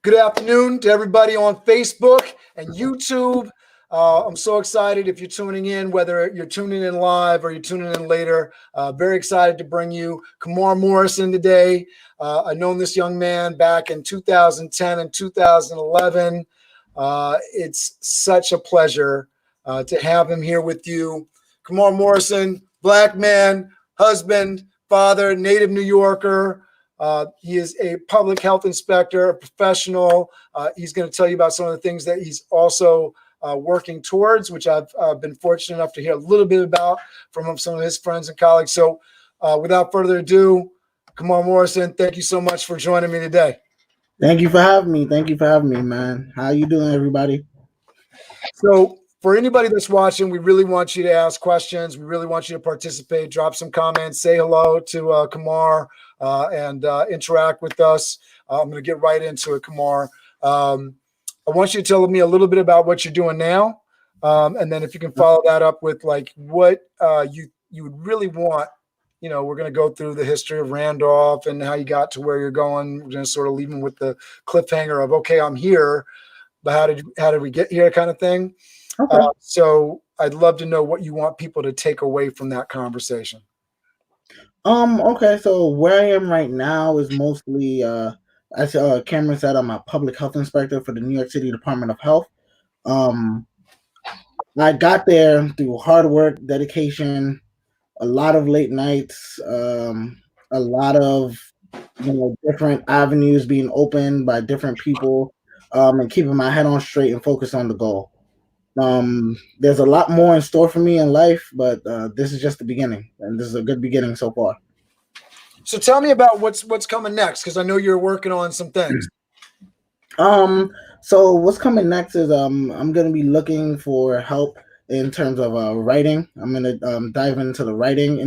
Good afternoon to everybody on Facebook and YouTube. I'm so excited if you're tuning in, whether you're tuning in live or you're tuning in later. Very excited to bring you Kemar Morrison today. I've known this young man back in 2010 and 2011. It's such a pleasure to have him here with you. Kemar Morrison, Black man, husband, father, native New Yorker. He is a public health inspector, a professional. He's going to tell you about some of the things that he's also working towards, which I've been fortunate enough to hear a little bit about from some of his friends and colleagues. So without further ado, Kemar Morrison, thank you so much for joining me today. Thank you for having me. Thank you for having me, man. How you doing, everybody? So for anybody that's watching, we really want you to ask questions. We really want you to participate, drop some comments, say hello to Kemar, and interact with us. I'm going to get right into it, Kemar. I want you to tell me a little bit about what you're doing now, and then if you can follow that up with like what you would really want. You know, we're going to go through the history of Randolph and how you got to where you're going. We're going to sort of leave them with the cliffhanger of, okay, I'm here, but how did we get here, kind of thing. Okay. So I'd love to know what you want people to take away from that conversation. Okay, so where I am right now is mostly, as Cameron said, I'm a public health inspector for the New York City Department of Health. I got there through hard work, dedication, a lot of late nights, a lot of different avenues being opened by different people, and keeping my head on straight and focus on the goal. There's a lot more in store for me in life, but this is just the beginning, and this is a good beginning so far. So tell me about what's coming next, because I know you're working on some things. So what's coming next is I'm gonna be looking for help in terms of writing. I'm gonna dive into the writing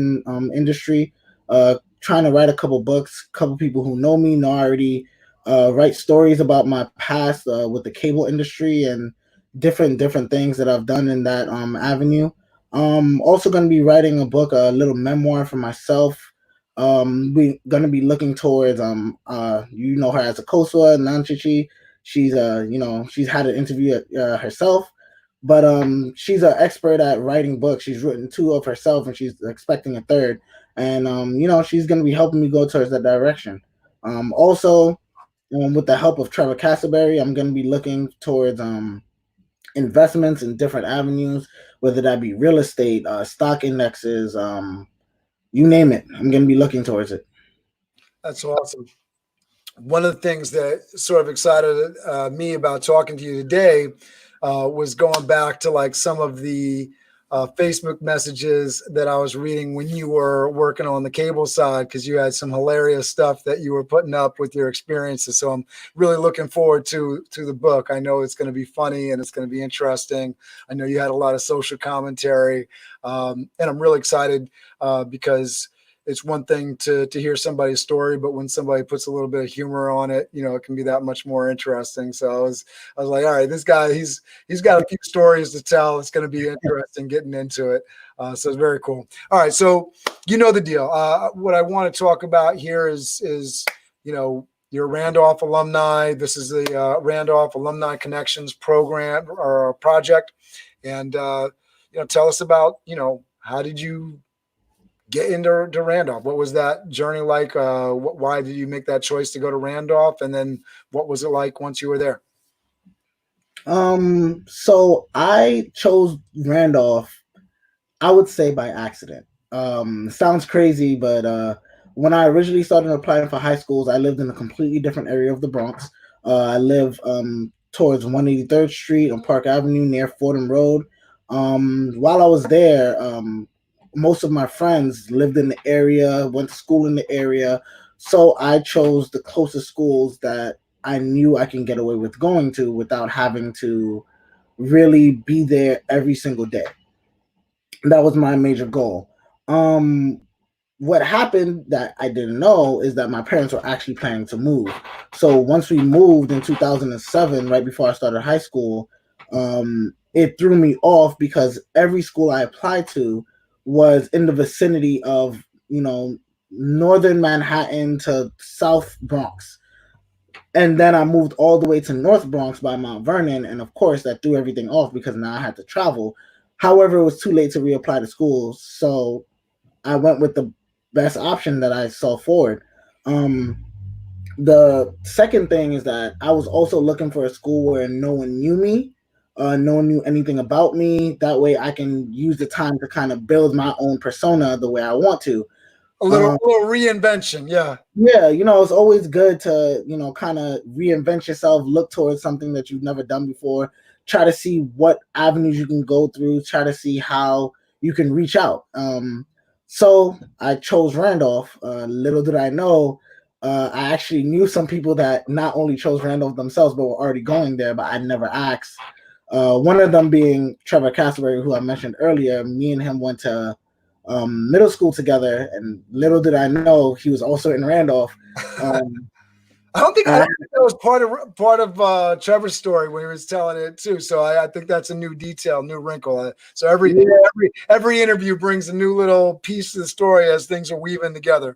industry. Trying to write a couple books. Couple people who know me know I already write stories about my past with the cable industry and different things that I've done in that avenue. Also going to be writing a book, a little memoir for myself. We're going to be looking towards you know her as a Koswa Nanchichi. She's she's had an interview herself, but she's an expert at writing books. She's written 2 of herself, and she's expecting a 3rd. And she's going to be helping me go towards that direction. Also, with the help of Trevor Castleberry, I'm going to be looking towards investments in different avenues, whether that be real estate, stock indexes, you name it. I'm going to be looking towards it. That's awesome. One of the things that sort of excited me about talking to you today was going back to like some of the Facebook messages that I was reading when you were working on the cable side, because you had some hilarious stuff that you were putting up with your experiences. So I'm really looking forward to the book. I know it's going to be funny and it's going to be interesting. I know you had a lot of social commentary, and I'm really excited because it's one thing to hear somebody's story, but when somebody puts a little bit of humor on it, it can be that much more interesting. So I was like, all right, this guy, he's got a few stories to tell. It's going to be interesting getting into it. So it's very cool. All right. So you know the deal. What I want to talk about here is you're Randolph alumni. This is the Randolph Alumni Connections program or project. And, tell us about, how did you get into Randolph? What was that journey like? Why did you make that choice to go to Randolph? And then what was it like once you were there? So I chose Randolph, I would say by accident. Sounds crazy, but when I originally started applying for high schools, I lived in a completely different area of the Bronx. I live towards 183rd Street on Park Avenue near Fordham Road. While I was there, most of my friends lived in the area, went to school in the area. So I chose the closest schools that I knew I can get away with going to without having to really be there every single day. That was my major goal. What happened that I didn't know is that my parents were actually planning to move. So once we moved in 2007, right before I started high school, it threw me off because every school I applied to was in the vicinity of, northern Manhattan to South Bronx. And then I moved all the way to North Bronx by Mount Vernon, and of course that threw everything off because now I had to travel. However, it was too late to reapply to school, so I went with the best option that I saw forward. Um, the second thing is that I was also looking for a school where no one knew me, no one knew anything about me. That way, I can use the time to kind of build my own persona the way I want to. Um, A little reinvention. Yeah. yeah, it's always good to, kind of reinvent yourself, look towards something that you've never done before, try to see what avenues you can go through, try to see how you can reach out. So I chose Randolph. Little did I know, I actually knew some people that not only chose Randolph themselves, but were already going there, but I never asked. One of them being Trevor Castleberry, who I mentioned earlier. Me and him went to middle school together, and little did I know he was also in Randolph. Um, I I, don't think that was part of Trevor's story when he was telling it too. So I think that's a new detail, new wrinkle. So yeah, every interview brings a new little piece of the story as things are weaving together.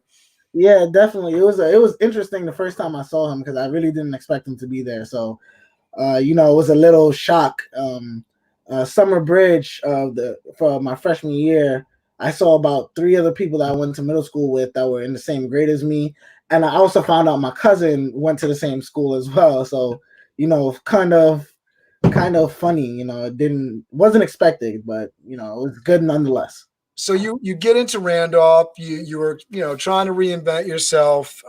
yeah, definitely. It was interesting the first time I saw him because I really didn't expect him to be there. So it was a little shock. Summer Bridge for my freshman year, I saw about three other people that I went to middle school with that were in the same grade as me, and I also found out my cousin went to the same school as well. So kind of funny. It didn't wasn't expected, but it was good nonetheless. So you get into Randolph. You were trying to reinvent yourself.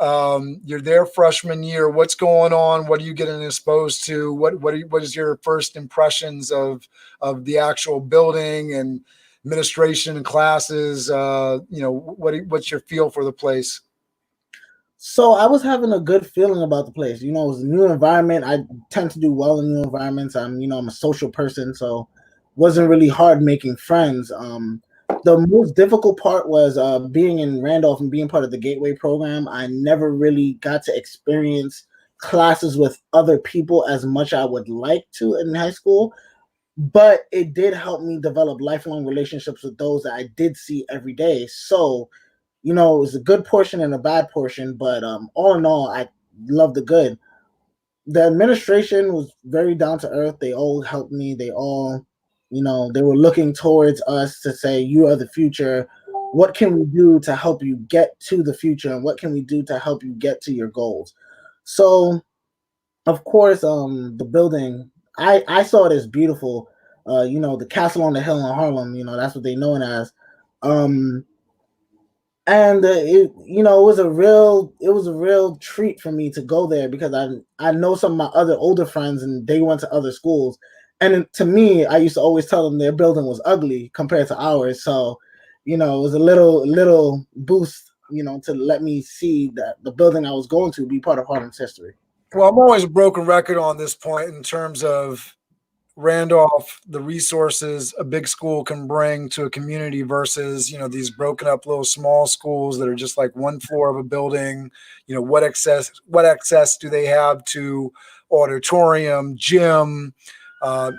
You're there freshman year. What's going on? What are you getting exposed to? What is your first impressions of the actual building and administration and classes? What's your feel for the place? So I was having a good feeling about the place. It was a new environment. I tend to do well in new environments. I'm a social person, so wasn't really hard making friends. The most difficult part was being in Randolph and being part of the Gateway program. I never really got to experience classes with other people as much I would like to in high school, but it did help me develop lifelong relationships with those that I did see every day. So it was a good portion and a bad portion, but all in all, I love the good. The administration was very down to earth. They all helped me. They all, they were looking towards us to say, "You are the future. What can we do to help you get to the future, and what can we do to help you get to your goals?" So, of course, the building, I saw it as beautiful. The castle on the hill in Harlem. That's what they know it as. Um, and it was a real treat for me to go there because I know some of my other older friends and they went to other schools, and to me I used to always tell them their building was ugly compared to ours. So it was a little boost, to let me see that the building I was going to be part of Harlem's history. Well, I'm always a broken record on this point in terms of Randolph, the resources a big school can bring to a community versus, these broken up little small schools that are just like one floor of a building. What access do they have to auditorium, gym,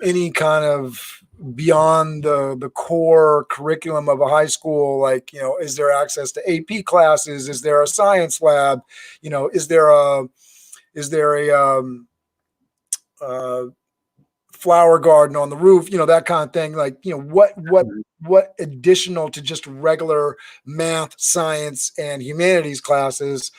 any kind of beyond the core curriculum of a high school? Like, is there access to AP classes? Is there a science lab? Is there a uh, flower garden on the roof, that kind of thing. Like, what additional to just regular math, science, and humanities classes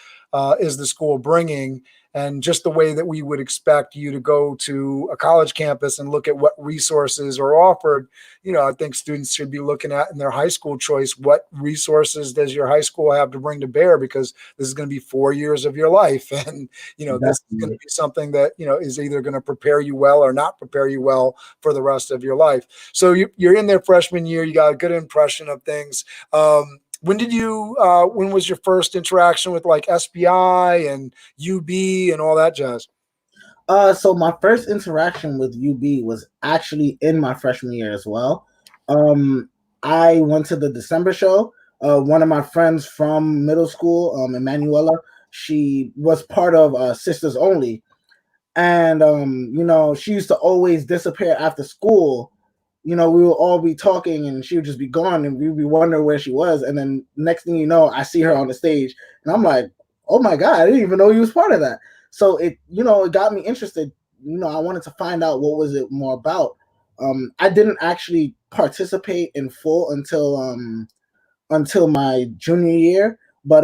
is the school bringing? And just the way that we would expect you to go to a college campus and look at what resources are offered, I think students should be looking at in their high school choice, what resources does your high school have to bring to bear? Because this is going to be 4 years of your life. And, this is going to Definitely. be something that, is either going to prepare you well or not prepare you well for the rest of your life. So you're in there freshman year, you got a good impression of things. When was your first interaction with like SBI and UB and all that jazz? So my first interaction with UB was actually in my freshman year as well. Um, I went to the December show. One of my friends from middle school, Emanuela, she was part of Sisters Only, and she used to always disappear after school. We would all be talking, and she would just be gone, and we'd be wondering where she was. And then next thing you know, I see her on the stage, and I'm like, "Oh my god, I didn't even know you was part of that." So it got me interested. I wanted to find out what was it more about. I didn't actually participate in full until my junior year, but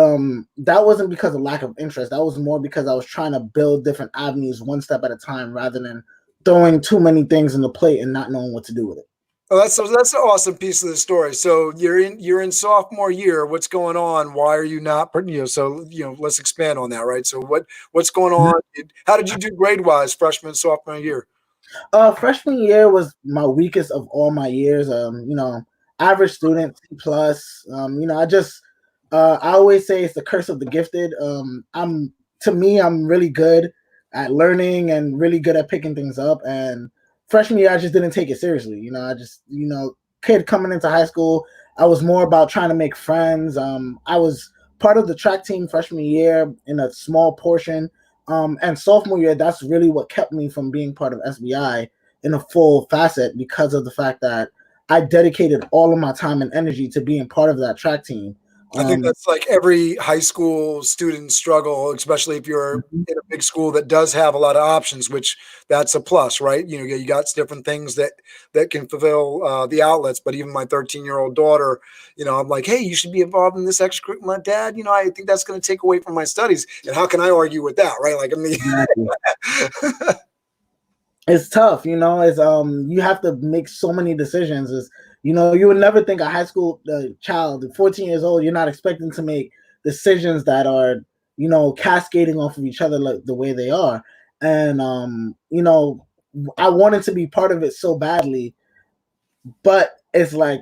that wasn't because of lack of interest. That was more because I was trying to build different avenues one step at a time rather than throwing too many things in the plate and not knowing what to do with it. Oh, that's an awesome piece of the story. So you're in sophomore year. What's going on? Why are you not? So let's expand on that, right? So what's going on? How did you do grade wise freshman sophomore year? Freshman year was my weakest of all my years. Average student, C plus. I always say it's the curse of the gifted. I'm really good at learning and really good at picking things up. And freshman year, I just didn't take it seriously. Kid coming into high school, I was more about trying to make friends. I was part of the track team freshman year in a small portion. And sophomore year, that's really what kept me from being part of SBI in a full facet because of the fact that I dedicated all of my time and energy to being part of that track team. I think that's like every high school student struggle, especially if you're in a big school that does have a lot of options, which that's a plus, right? You got different things that can fulfill the outlets. But even my 13-year-old daughter, I'm like, hey, you should be involved in this extracurricular. My dad, I think that's going to take away from my studies. And how can I argue with that, right? Like, I mean, Exactly. It's tough, it's you have to make so many decisions. You would never think a high school child 14 years old, you're not expecting to make decisions that are cascading off of each other like the way they are. And I wanted to be part of it so badly, but it's like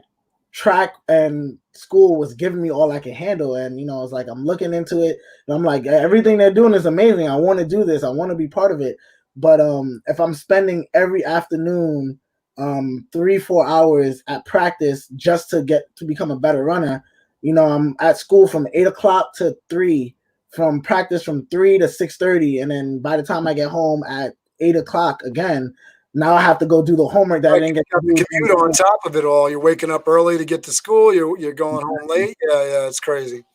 track and school was giving me all I can handle. And it's like I'm looking into it and I'm like, everything they're doing is amazing. I want to do this. I want to be part of it. But if I'm spending every afternoon 3-4 hours at practice just to become a better runner, I'm at school from 8 o'clock to 3, from practice from 3 to 6:30, and then by the time I get home at 8 o'clock again, now I have to go do the homework that I didn't get to the do. commute on top of it all. You're waking up early to get to school. You're going home late. Yeah, it's crazy.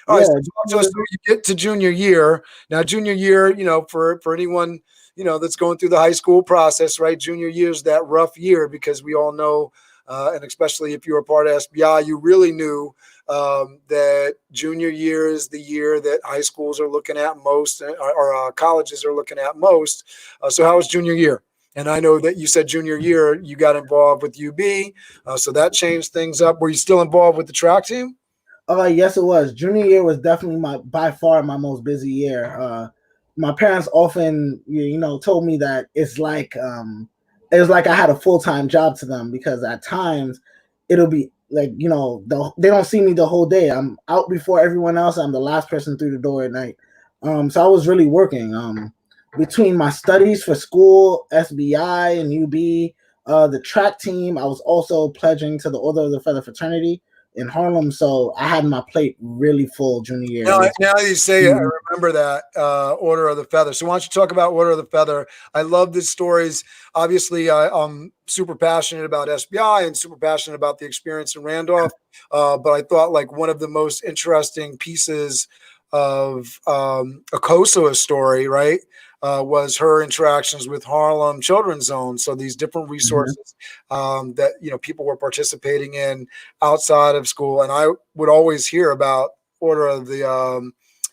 All right, so you get to junior year. Now, junior year, for anyone, that's going through the high school process, right? Junior year is that rough year because we all know, and especially if you were part of SBI, you really knew that junior year is the year that high schools are looking at most, or colleges are looking at most. So how was junior year? And I know that you said junior year you got involved with UB, so that changed things up. Were you still involved with the track team? Yes, it was. Junior year was definitely by far my most busy year. My parents often, told me that it was like I had a full-time job to them, because at times it'll be like, they don't see me the whole day. I'm out before everyone else. I'm the last person through the door at night. So I was really working. Between my studies for school, SBI and UB, the track team, I was also pledging to the Order of the Feather fraternity in Harlem, so I had my plate really full junior year. Now you say it, I remember that Order of the Feather. So why don't you talk about Order of the Feather? I love these stories. Obviously, I'm super passionate about SBI and super passionate about the experience in Randolph. But I thought like one of the most interesting pieces of Akoso's story, right, was her interactions with Harlem Children's Zone. So these different resources that people were participating in outside of school, and I would always hear about Order of the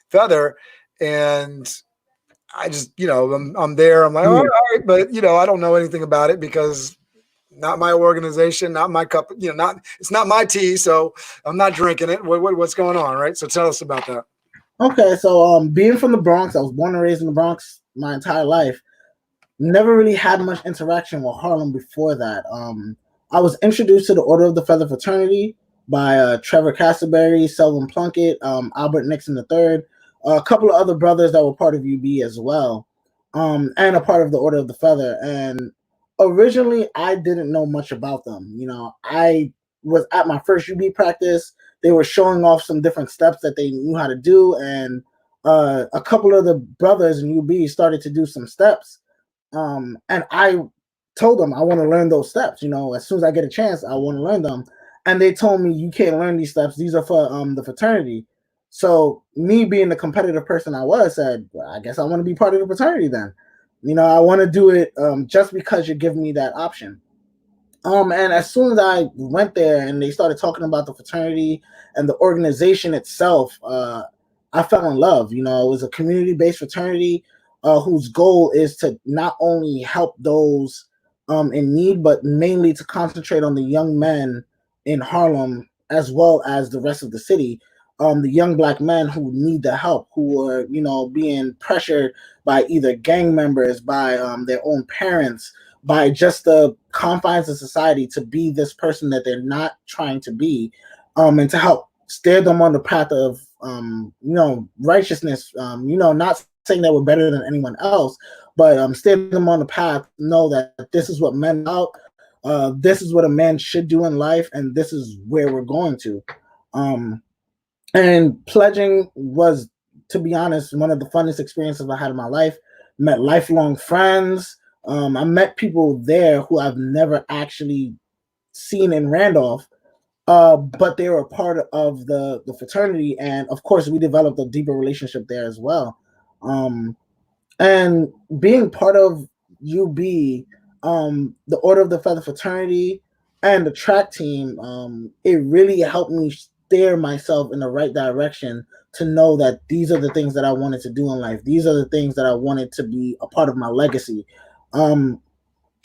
Feather, and I just I'm there. I'm like, all right, but I don't know anything about it because not my organization, not my cup. It's not my tea, so I'm not drinking it. What's going on, right? So tell us about that. Okay, so being from the Bronx, I was born and raised in the Bronx my entire life. Never really had much interaction with Harlem before that. I was introduced to the Order of the Feather fraternity by Trevor Castleberry, Selwyn Plunkett, Albert Nixon III, a couple of other brothers that were part of UB as well, and a part of the Order of the Feather. And originally, I didn't know much about them. I was at my first UB practice. They were showing off some different steps that they knew how to do, and a couple of the brothers in UB started to do some steps. And I told them I want to learn those steps. As soon as I get a chance, I want to learn them. And they told me, you can't learn these steps. These are for the fraternity. So me being the competitive person I was, said, well, I guess I want to be part of the fraternity then. I want to do it just because you're giving me that option. And as soon as I went there and they started talking about the fraternity and the organization itself, I fell in love. It was a community-based fraternity whose goal is to not only help those in need, but mainly to concentrate on the young men in Harlem as well as the rest of the city. The young black men who need the help, who are, being pressured by either gang members, by their own parents, by just the confines of society to be this person that they're not trying to be, and to help steer them on the path of, righteousness, not saying that we're better than anyone else, but steer them on the path, know that this is what men out, this is what a man should do in life, and this is where we're going to. And pledging was, to be honest, one of the funnest experiences I had in my life. Met lifelong friends. I met people there who I've never actually seen in Randolph, but they were a part of the fraternity, and of course, we developed a deeper relationship there as well. And being part of UB, the Order of the Feather fraternity, and the track team, it really helped me steer myself in the right direction to know that these are the things that I wanted to do in life. These are the things that I wanted to be a part of my legacy. And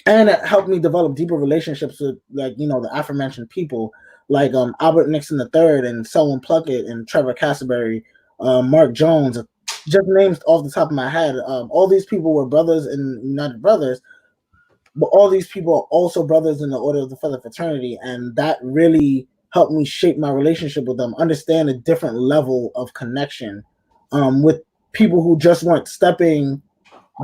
it helped me develop deeper relationships with, like, the aforementioned people, like Albert Nixon III and Selwyn Pluckett and Trevor Castleberry, Mark Jones, just names off the top of my head. All these people were brothers in United Brothers, but all these people are also brothers in the Order of the Feather fraternity, and that really helped me shape my relationship with them, understand a different level of connection with people who just weren't stepping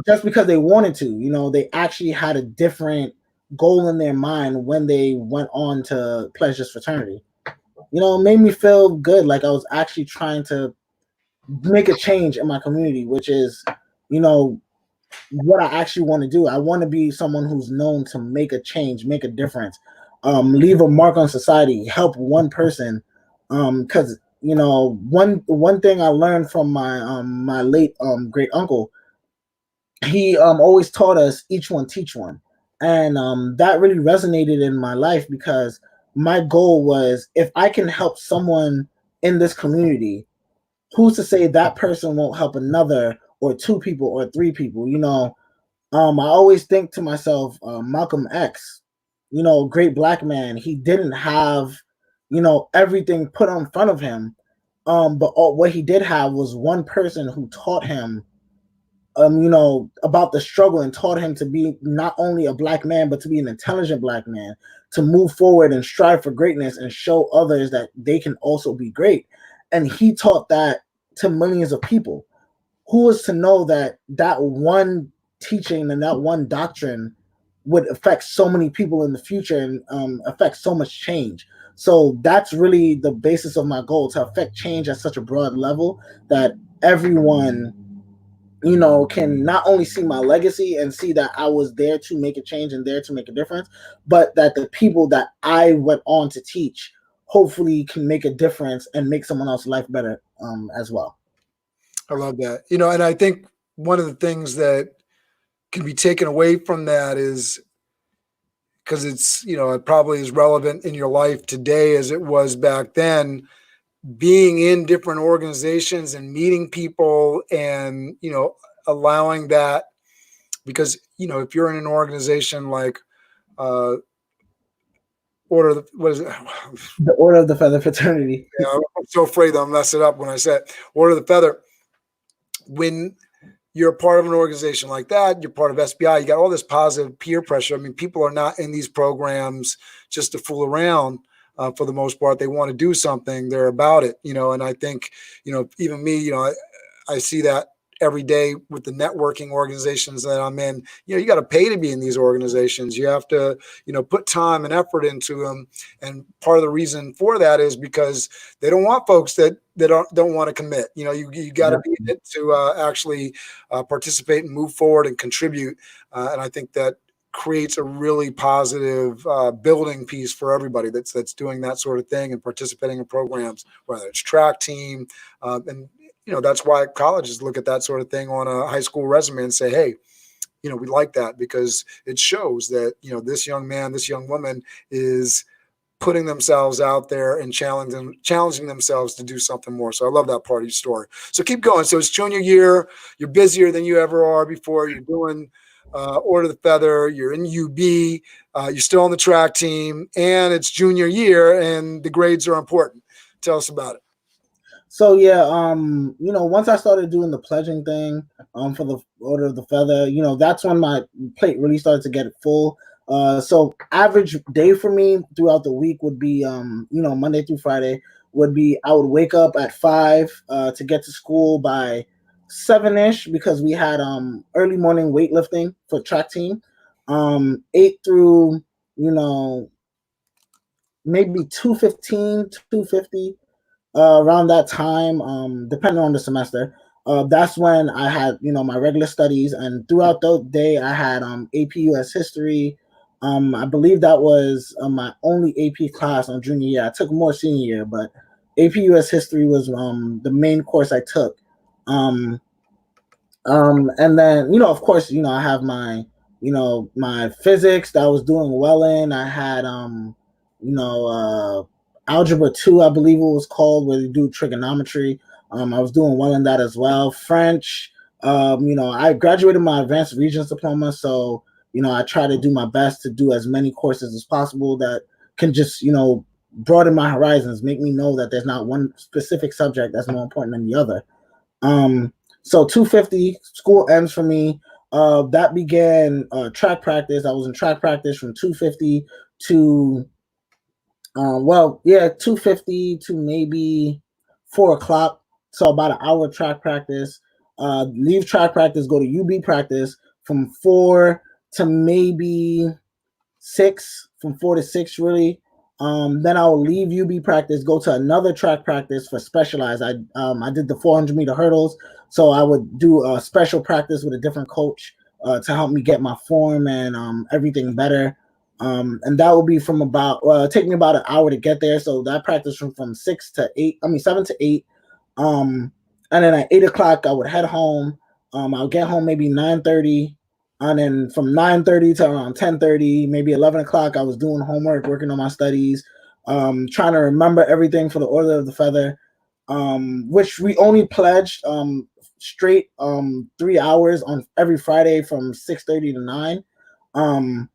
just because they wanted to. They actually had a different goal in their mind when they went on to pledge this fraternity. It made me feel good, like I was actually trying to make a change in my community, which is, what I actually want to do. I want to be someone who's known to make a change, make a difference, leave a mark on society, help one person. Because one thing I learned from my late great uncle, he always taught us each one teach one, and that really resonated in my life, because my goal was, if I can help someone in this community, who's to say that person won't help another or two people or three people? I always think to myself, Malcolm X, great black man, he didn't have, everything put in front of him. But what he did have was one person who taught him, about the struggle, and taught him to be not only a black man, but to be an intelligent black man, to move forward and strive for greatness and show others that they can also be great. And he taught that to millions of people. Who was to know that that one teaching and that one doctrine would affect so many people in the future, and affect so much change? So that's really the basis of my goal, to affect change at such a broad level that everyone, can not only see my legacy and see that I was there to make a change and there to make a difference, but that the people that I went on to teach hopefully can make a difference and make someone else's life better as well. I love that. And I think one of the things that can be taken away from that is, because it's, it probably is relevant in your life today as it was back then, being in different organizations and meeting people and, allowing that, because, if you're in an organization like, what is it? The Order of the Feather fraternity. I'm so afraid I'll mess it up when I say it. Order of the Feather. When you're a part of an organization like that, you're part of SBI, you got all this positive peer pressure. I mean, people are not in these programs just to fool around. For the most part, they want to do something. They're about it, and I think, even me, I see that every day with the networking organizations that I'm in. You got to pay to be in these organizations. You have to, put time and effort into them. And part of the reason for that is because they don't want folks that don't want to commit. You got to be in it to actually participate and move forward and contribute. And I think that creates a really positive building piece for everybody that's doing that sort of thing and participating in programs, whether it's track team, and that's why colleges look at that sort of thing on a high school resume and say, hey, we like that because it shows that this young man, this young woman is putting themselves out there and challenging themselves to do something more. So I love that part of your story. So keep going. So it's junior year. You're busier than you ever are before. You're doing Order of the Feather. You're in UB. You're still on the track team, and it's junior year, and the grades are important. Tell us about it. So yeah, once I started doing the pledging thing, for the Order of the Feather, that's when my plate really started to get full. So average day for me throughout the week would be, Monday through Friday would be, I would wake up at 5 to get to school by 7-ish because we had early morning weightlifting for track team. 8 through maybe 2:15, 2:50. Around that time, depending on the semester, that's when I had, my regular studies, and throughout the day I had APUS history. I believe that was my only AP class on junior year. I took more senior year, but APUS history was the main course I took. And then, of course, I have my, my physics that I was doing well in. I had, algebra 2, I believe it was called, where you do trigonometry. I was doing well in that as well. French, I graduated my advanced Regents diploma. So, I try to do my best to do as many courses as possible that can just, broaden my horizons, make me know that there's not one specific subject that's more important than the other. So 2:50, school ends for me. That began track practice. I was in track practice from 2:50 to 2:50 to maybe 4 o'clock. So about an hour track practice. Leave track practice, go to UB practice from 4 to maybe 6, from 4 to 6 really. Then I'll leave UB practice, go to another track practice for specialized. I did the 400-meter hurdles, so I would do a special practice with a different coach to help me get my form and everything better. And that will be from take me about an hour to get there. So that practice from 7 to 8. And then at 8 o'clock I would head home. I'll get home maybe 9:30. And then from 9:30 to around 10:30, maybe 11 o'clock, I was doing homework, working on my studies, trying to remember everything for the Order of the Feather, which we only pledged straight 3 hours on every Friday from 6:30 to 9.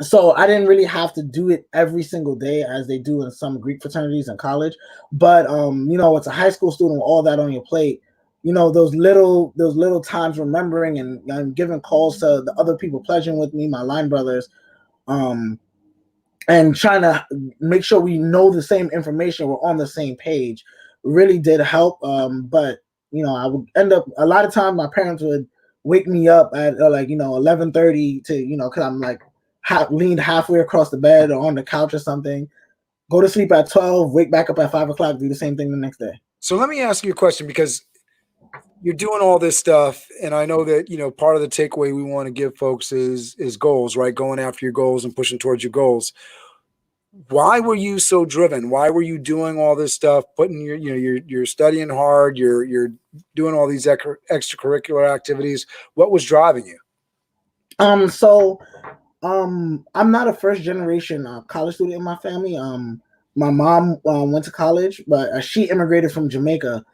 So I didn't really have to do it every single day as they do in some Greek fraternities in college. But it's a high school student with all that on your plate. Those little times remembering and giving calls to the other people pledging with me, my line brothers, and trying to make sure we know the same information, we're on the same page, really did help. But I would end up, a lot of times my parents would wake me up at 11:30 to because I'm like leaned halfway across the bed or on the couch or something, go to sleep at 12, wake back up at 5 o'clock, do the same thing the next day. So let me ask you a question, because you're doing all this stuff, and I know that part of the takeaway we want to give folks is goals, right? Going after your goals and pushing towards your goals. Why were you so driven? Why were you doing all this stuff? Putting you're studying hard. You're doing all these extracurricular activities. What was driving you? I'm not a first generation college student in my family. My mom went to college, but she immigrated from Jamaica.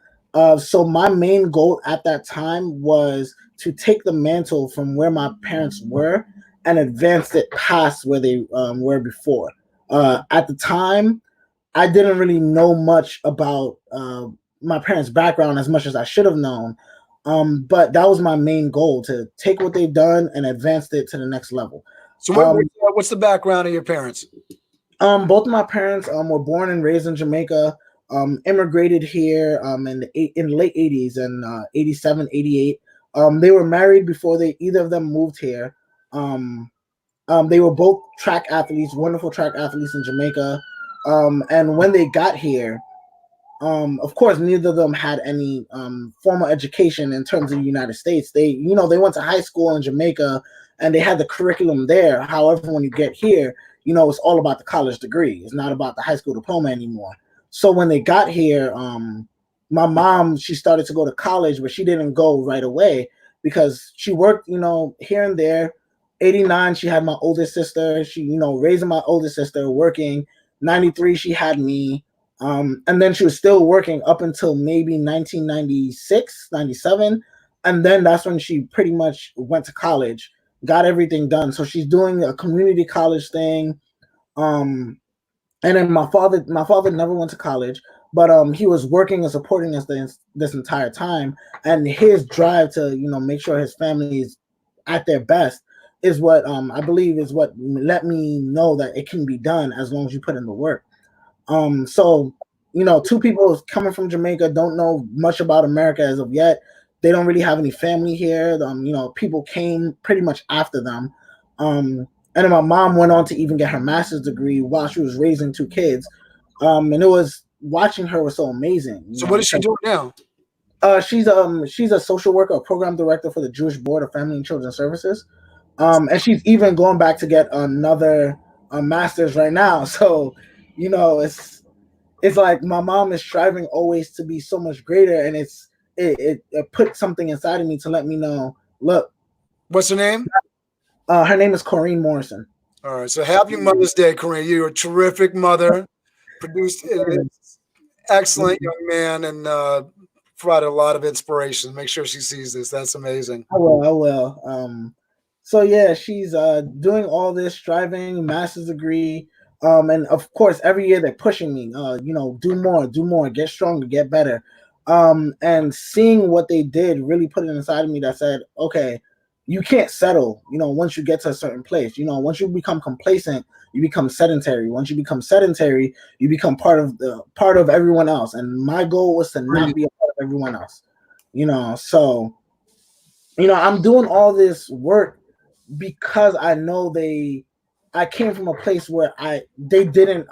So my main goal at that time was to take the mantle from where my parents were and advance it past where they were before. At the time, I didn't really know much about my parents' background as much as I should have known. But that was my main goal, to take what they've done and advance it to the next level. So what's the background of your parents? Both of my parents were born and raised in Jamaica, immigrated here in the late 80s and 87, 88. They were married before either of them moved here. They were both track athletes, wonderful track athletes in Jamaica. And when they got here, of course, neither of them had any formal education in terms of the United States. They went to high school in Jamaica, and they had the curriculum there. However, when you get here, it's all about the college degree. It's not about the high school diploma anymore. So when they got here, my mom, she started to go to college, but she didn't go right away because she worked, here and there. 89, she had my older sister. She, raising my older sister, working. 93, she had me. And then she was still working up until maybe 1996, 97. And then that's when she pretty much went to college, got everything done. So she's doing a community college thing. And then my father never went to college, but he was working and supporting us this entire time. And his drive to make sure his family is at their best is what I believe is what let me know that it can be done as long as you put in the work. So two people coming from Jamaica don't know much about America as of yet. They don't really have any family here. People came pretty much after them. And then my mom went on to even get her master's degree while she was raising two kids. And it was watching her was so amazing. So what is she doing now? She's a social worker, a program director for the Jewish Board of Family and Children Services. And she's even going back to get another master's right now. So, it's like my mom is striving always to be so much greater, and it put something inside of me to let me know. Look, what's her name? Her name is Kemar Morrison. All right. So happy Mother's Day, Corinne. You're a terrific mother, produced an excellent young man, and provided a lot of inspiration. Make sure she sees this. That's amazing. I will. So yeah, she's doing all this, striving, master's degree. And of course, every year they're pushing me, do more, get stronger, get better. And seeing what they did really put it inside of me that said, okay, you can't settle, once you get to a certain place. Once you become complacent, you become sedentary. Once you become sedentary, you become part of everyone else. And my goal was to not be a part of everyone else. So, I'm doing all this work because I know I came from a place where they didn't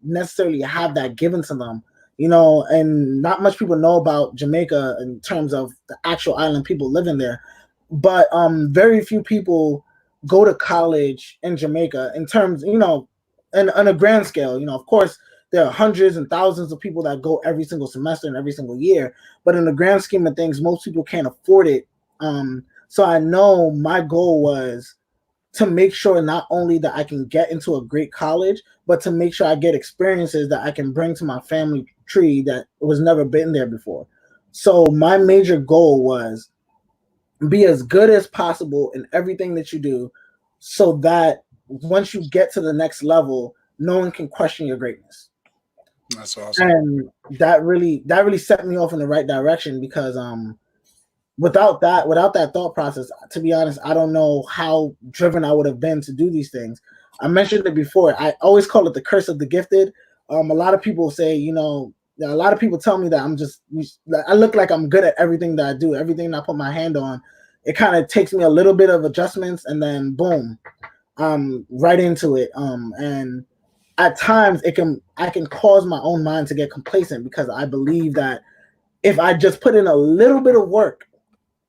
necessarily have that given to them, and not much people know about Jamaica in terms of the actual island people living there. But very few people go to college in Jamaica in terms, on a grand scale. Of course, there are hundreds and thousands of people that go every single semester and every single year. But in the grand scheme of things, most people can't afford it. So I know my goal was to make sure not only that I can get into a great college, but to make sure I get experiences that I can bring to my family tree that was never been there before. So my major goal was be as good as possible in everything that you do so that once you get to the next level, no one can question your greatness. That's awesome. And that really set me off in the right direction because without that thought process, to be honest, I don't know how driven I would have been to do these things. I mentioned it before. I always call it the curse of the gifted. A lot of people say, a lot of people tell me that I look like I'm good at everything that I do, everything I put my hand on. It kind of takes me a little bit of adjustments and then boom, right into it. And at times I can cause my own mind to get complacent because I believe that if I just put in a little bit of work,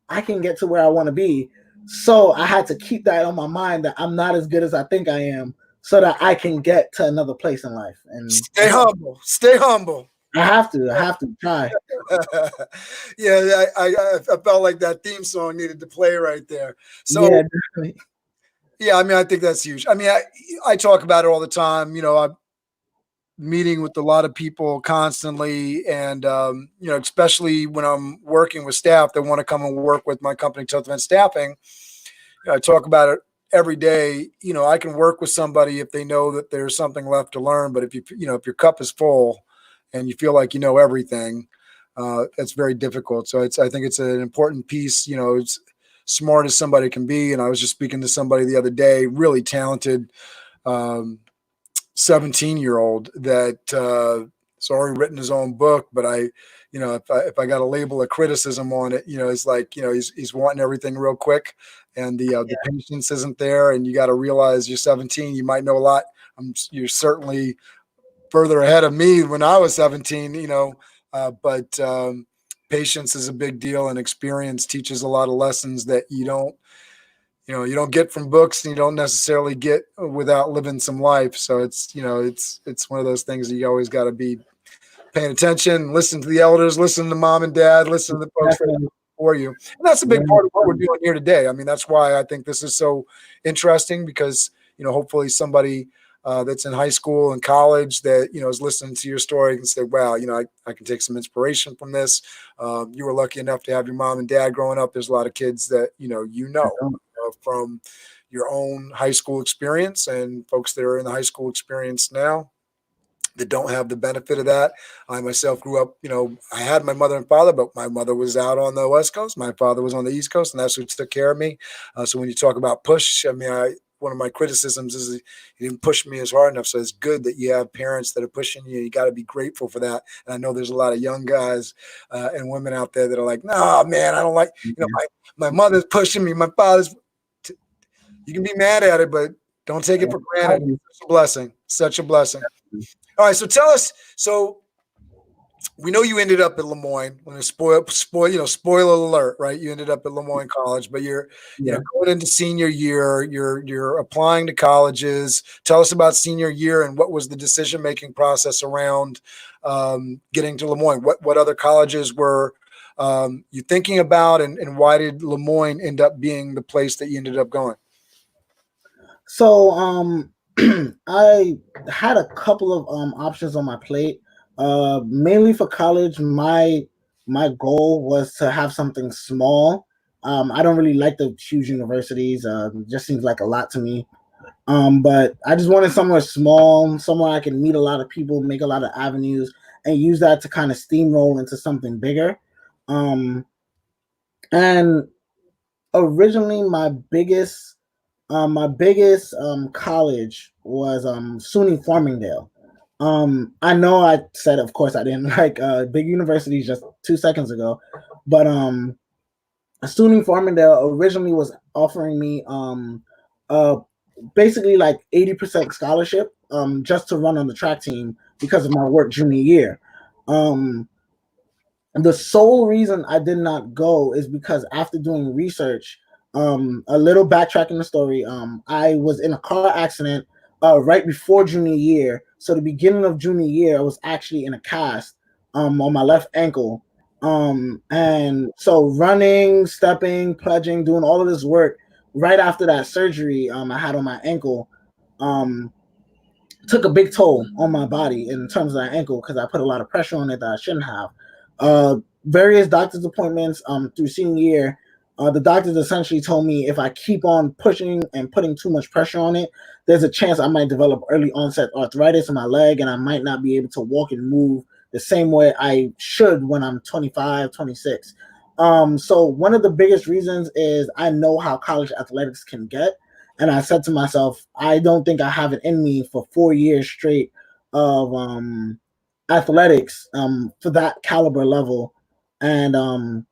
I can get to where I want to be. So I had to keep that on my mind that I'm not as good as I think I am so that I can get to another place in life. And stay humble. Stay humble. I have to try. Yeah, I felt like that theme song needed to play right there. So yeah, definitely. Yeah, I mean, I think that's huge. I mean, I talk about it all the time. I'm meeting with a lot of people constantly, and especially when I'm working with staff that want to come and work with my company, Toth Staffing. I talk about it every day. I can work with somebody if they know that there's something left to learn. But if if your cup is full and you feel like you know everything, it's very difficult. So I think it's an important piece. It's smart as somebody can be. And I was just speaking to somebody the other day, really talented 17-year-old that has already written his own book. But if I got to label a criticism on it, it's like, he's wanting everything real quick, and the patience isn't there. And you got to realize you're 17, you might know a lot. You're certainly further ahead of me when I was 17, but patience is a big deal, and experience teaches a lot of lessons that you don't you don't get from books, and you don't necessarily get without living some life. So it's it's one of those things that you always got to be paying attention, listen to the elders, listen to mom and dad, listen to the folks that Definitely. are for you. And that's a big part of what we're doing here today. I mean, that's why I think this is so interesting, because, hopefully somebody that's in high school and college that, is listening to your story can say, wow, I can take some inspiration from this. You were lucky enough to have your mom and dad growing up. There's a lot of kids that, from your own high school experience, and folks that are in the high school experience now that don't have the benefit of that. I myself grew up, I had my mother and father, but my mother was out on the West Coast. My father was on the East Coast, and that's who took care of me. So when you talk about push, I mean, one of my criticisms is he didn't push me as hard enough. So it's good that you have parents that are pushing you. You got to be grateful for that. And I know there's a lot of young guys and women out there that are like, nah, man, I don't like, my mother's pushing me. My father's, you can be mad at it, but don't take it for granted. It's such a blessing. Such a blessing. All right, so tell us. So we know you ended up at LeMoyne. When spoiler alert, right? You ended up at LeMoyne College, but you're going into senior year. You're applying to colleges. Tell us about senior year and what was the decision making process around getting to LeMoyne. What other colleges were you thinking about, and why did LeMoyne end up being the place that you ended up going? So I had a couple of options on my plate. Mainly for college, my goal was to have something small. I don't really like the huge universities. It just seems like a lot to me. But I just wanted somewhere small, somewhere I can meet a lot of people, make a lot of avenues, and use that to kind of steamroll into something bigger. And originally, my biggest college was SUNY Farmingdale. I know I said, of course, I didn't like big universities just 2 seconds ago, but SUNY Farmingdale originally was offering me basically like 80% scholarship just to run on the track team because of my work junior year. The sole reason I did not go is because after doing research, a little backtracking the story, I was in a car accident right before junior year. So the beginning of junior year, I was actually in a cast on my left ankle. And so running, stepping, pledging, doing all of this work right after that surgery I had on my ankle took a big toll on my body in terms of that ankle because I put a lot of pressure on it that I shouldn't have. Various doctor's appointments through senior year, the doctors essentially told me if I keep on pushing and putting too much pressure on it, there's a chance I might develop early onset arthritis in my leg and I might not be able to walk and move the same way I should when I'm 25, 26. So one of the biggest reasons is I know how college athletics can get. And I said to myself, I don't think I have it in me for 4 years straight of athletics for that caliber level. And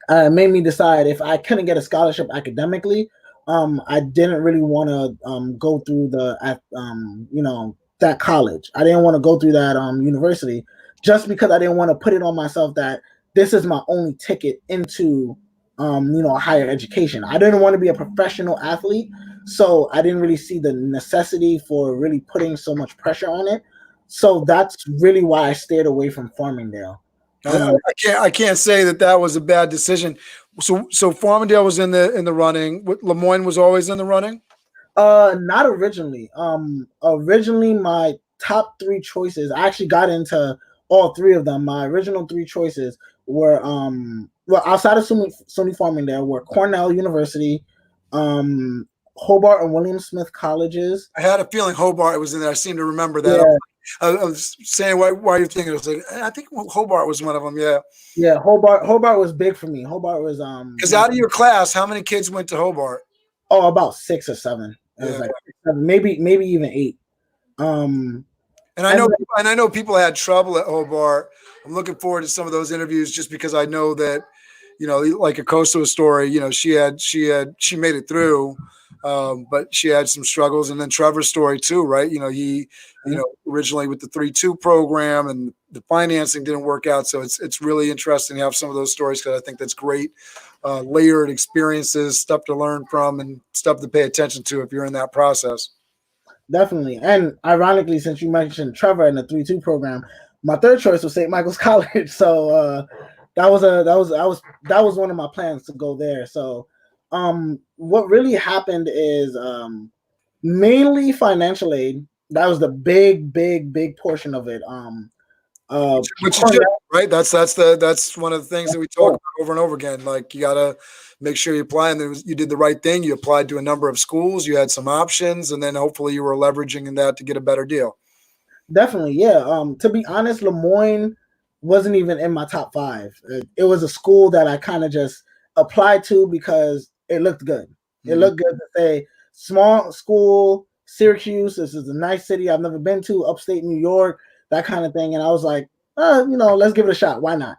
it made me decide if I couldn't get a scholarship academically, I didn't really want to go through that college. I didn't want to go through that university just because I didn't want to put it on myself that this is my only ticket into higher education. I didn't want to be a professional athlete, so I didn't really see the necessity for really putting so much pressure on it. So that's really why I stayed away from Farmingdale. I can't say that was a bad decision. So Farmingdale was in the running. LeMoyne was always in the running. Not originally. Originally my top 3 choices. I actually got into all 3 of them. My original 3 choices were outside of SUNY Farmingdale were Cornell University, Hobart and William Smith colleges. I had a feeling Hobart was in there. I seem to remember that. Yeah. I was saying why you're thinking. I was like, I think Hobart was one of them. Yeah. Yeah, Hobart was big for me. Hobart was because out of your class, how many kids went to Hobart? Oh, about 6 or 7. It was like 7, maybe even 8. And I know people had trouble at Hobart. I'm looking forward to some of those interviews just because I know that, like Acosta's story, she made it through. but she had some struggles. And then Trevor's story too, right? He originally with the 3-2 program and the financing didn't work out. So it's really interesting to have some of those stories, because I think that's great, layered experiences, stuff to learn from and stuff to pay attention to if you're in that process. Definitely. And ironically, since you mentioned Trevor in the 3-2 program, my third choice was St. Michael's College. So that was one of my plans to go there. So what really happened is mainly financial aid. That was the big portion of it. Which is good, right? That's one of the things that we talk about over and over again. Like, you gotta make sure you apply, and you did the right thing. You applied to a number of schools. You had some options, and then hopefully you were leveraging in that to get a better deal. Definitely, yeah. To be honest, LeMoyne wasn't even in my top 5. It was a school that I kind of just applied to because it looked good. It looked good to say small school, Syracuse. This is a nice city I've never been to, upstate New York, that kind of thing. And I was like, let's give it a shot. Why not?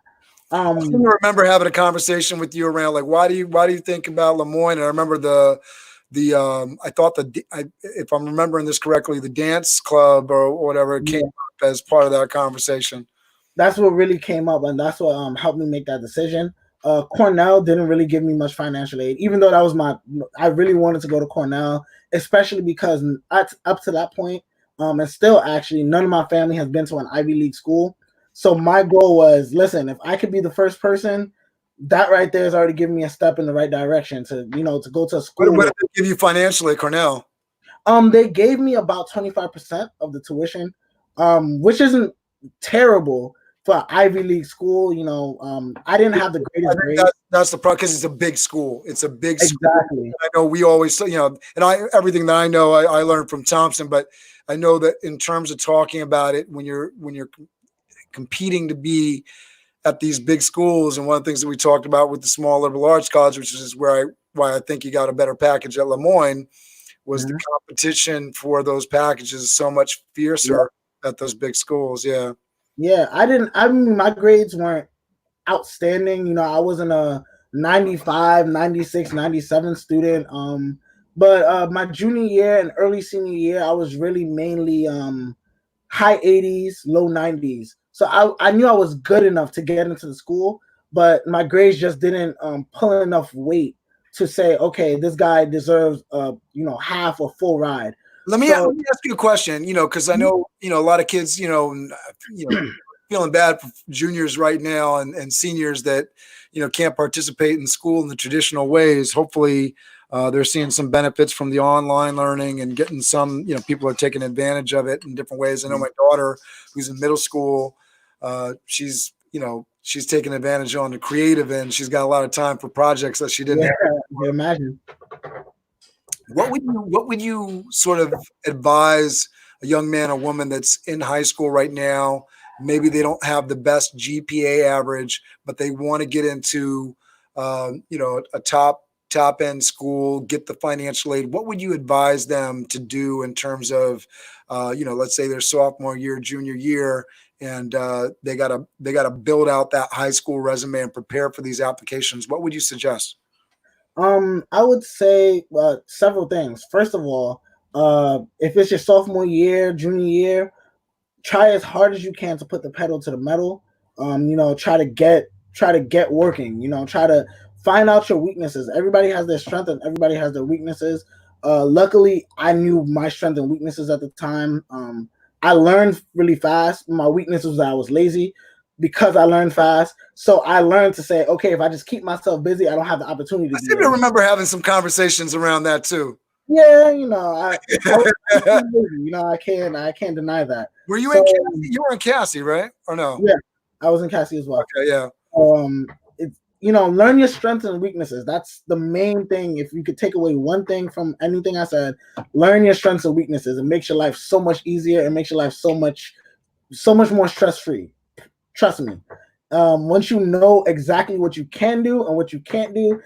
I remember having a conversation with you around, like, why do you think about LeMoyne? And I remember I thought if I'm remembering this correctly, the dance club or whatever came up as part of that conversation. That's what really came up, and that's what helped me make that decision. Cornell didn't really give me much financial aid, even though that was I really wanted to go to Cornell, especially because up to that point, and still actually, none of my family has been to an Ivy League school. So my goal was, listen, if I could be the first person, that right there is already giving me a step in the right direction to go to a school. What did they give you financially at Cornell? They gave me about 25% of the tuition, which isn't terrible for an Ivy League school. I didn't have the greatest grades. That's the problem, because it's a big school. It's a big exactly. School. I know we always, and everything that I know, I learned from Thompson, but I know that in terms of talking about it, when you're competing to be at these big schools, and one of the things that we talked about with the small liberal arts college, which is why I think you got a better package at LeMoyne, was the competition for those packages is so much fiercer at those big schools. Yeah. Yeah. My grades weren't outstanding. I wasn't a 95, 96, 97 student. But my junior year and early senior year, I was really mainly high 80s, low 90s. So I knew I was good enough to get into the school, but my grades just didn't pull enough weight to say, okay, this guy deserves half or full ride. Let me ask you a question, because I know, a lot of kids, feeling bad for juniors right now and seniors that, can't participate in school in the traditional ways. Hopefully they're seeing some benefits from the online learning and getting some, people are taking advantage of it in different ways. I know my daughter, who's in middle school, she's taking advantage on the creative end. She's got a lot of time for projects that she didn't have. I imagine. What would you sort of advise a young man or woman that's in high school right now? Maybe they don't have the best GPA average, but they want to get into, a top end school, get the financial aid. What would you advise them to do in terms of, let's say their sophomore year, junior year, and they gotta build out that high school resume and prepare for these applications? What would you suggest? I would say several things. First of all, if it's your sophomore year, junior year, try as hard as you can to put the pedal to the metal. Try to get working. Try to find out your weaknesses. Everybody has their strength and everybody has their weaknesses. Luckily, I knew my strength and weaknesses at the time. I learned really fast. My weakness was that I was lazy. Because I learned fast. So I learned to say, okay, if I just keep myself busy, I don't have the opportunity to I seem to remember having some conversations around that too. Yeah, I busy, I can't deny that. Were you in Cassie? You were in Cassie, right? Or no? Yeah, I was in Cassie as well. Okay, yeah. Learn your strengths and weaknesses. That's the main thing. If you could take away one thing from anything I said, learn your strengths and weaknesses. It makes your life so much easier. It makes your life so much more stress-free. Trust me. Once you know exactly what you can do and what you can't do,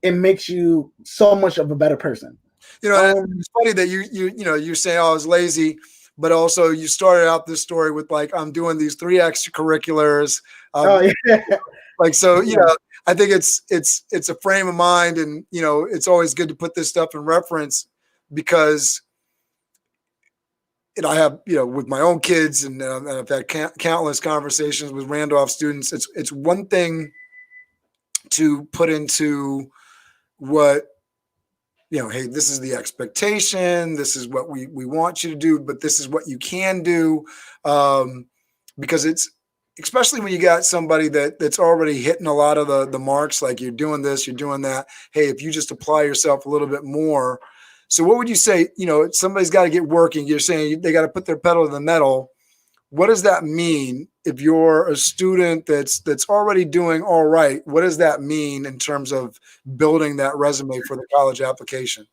it makes you so much of a better person. It's funny that you're saying, I was lazy, but also you started out this story with like, I'm doing these 3 extracurriculars. I think it's a frame of mind, and it's always good to put this stuff in reference because I have with my own kids, and I've had countless conversations with Randolph students. It's one thing to put into what hey, this is the expectation, this is what we want you to do, but this is what you can do, because it's, especially when you got somebody that's already hitting a lot of the marks, like you're doing this, you're doing that. Hey, if you just apply yourself a little bit more. So what would you say, somebody's got to get working. You're saying they got to put their pedal to the metal. What does that mean if you're a student that's already doing all right? What does that mean in terms of building that resume for the college application?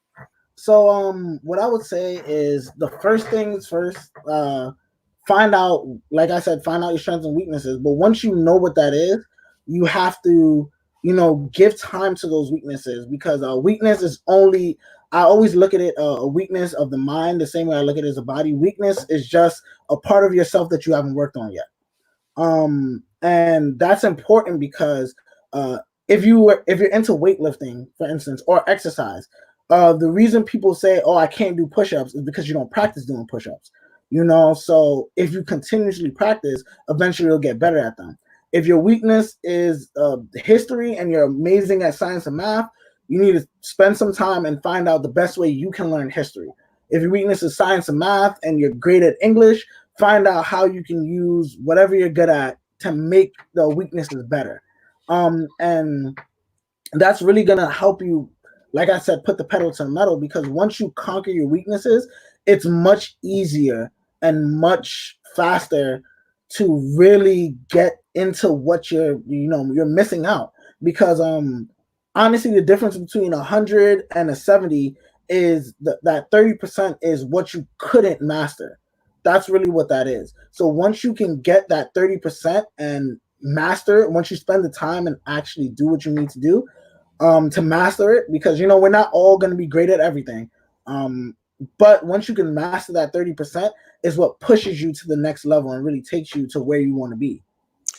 So what I would say is the first things first, find out, like I said, find out your strengths and weaknesses. But once you know what that is, you have to, give time to those weaknesses, because a weakness is only, I always look at it, a weakness of the mind, the same way I look at it as a body. Weakness is just a part of yourself that you haven't worked on yet. And that's important because if you're into weightlifting, for instance, or exercise, the reason people say, "Oh, I can't do push-ups," is because you don't practice doing push-ups. So if you continuously practice, eventually you'll get better at them. If your weakness is history and you're amazing at science and math, you need to spend some time and find out the best way you can learn history. If your weakness is science and math and you're great at English, find out how you can use whatever you're good at to make the weaknesses better. And that's really going to help you, like I said, put the pedal to the metal, because once you conquer your weaknesses, it's much easier and much faster to really get into what you're missing out. Because honestly, the difference between 100 and a 70 is that 30% is what you couldn't master. That's really what that is. So once you can get that 30% and master it, once you spend the time and actually do what you need to do to master it, because we're not all going to be great at everything. But once you can master that 30% is what pushes you to the next level and really takes you to where you want to be.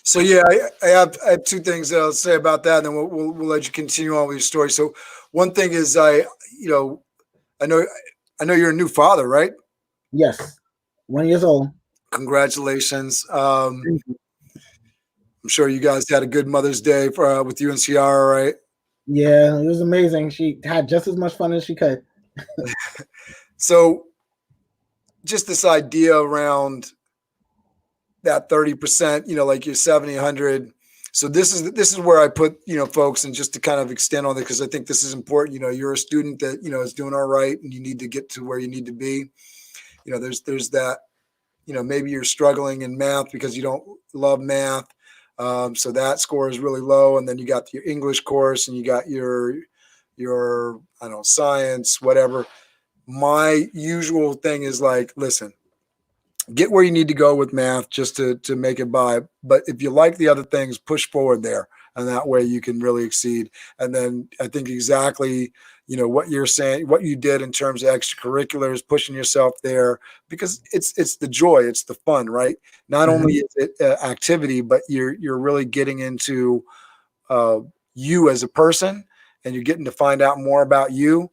So yeah, I have two things that I'll say about that, and then we'll let you continue on with your story. So one thing is I know you're a new father, right? Yes, 1 year old. Congratulations. I'm sure you guys had a good Mother's Day with you and Ciara, right? Yeah, it was amazing. She had just as much fun as she could. So just this idea around that 30%, like your 70, 100. So this is where I put, folks, and just to kind of extend on it, because I think this is important. You're a student that, is doing all right, and you need to get to where you need to be. There's that, maybe you're struggling in math because you don't love math. So that score is really low. And then you got your English course, and you got your, I don't know, science, whatever. My usual thing is like, listen, get where you need to go with math just to make it by. But if you like the other things, push forward there. And that way you can really exceed. And then I think exactly, what you're saying, what you did in terms of extracurriculars, pushing yourself there, because it's the joy, it's the fun, right? Not only is it activity, but you're really getting into you as a person, and you're getting to find out more about you.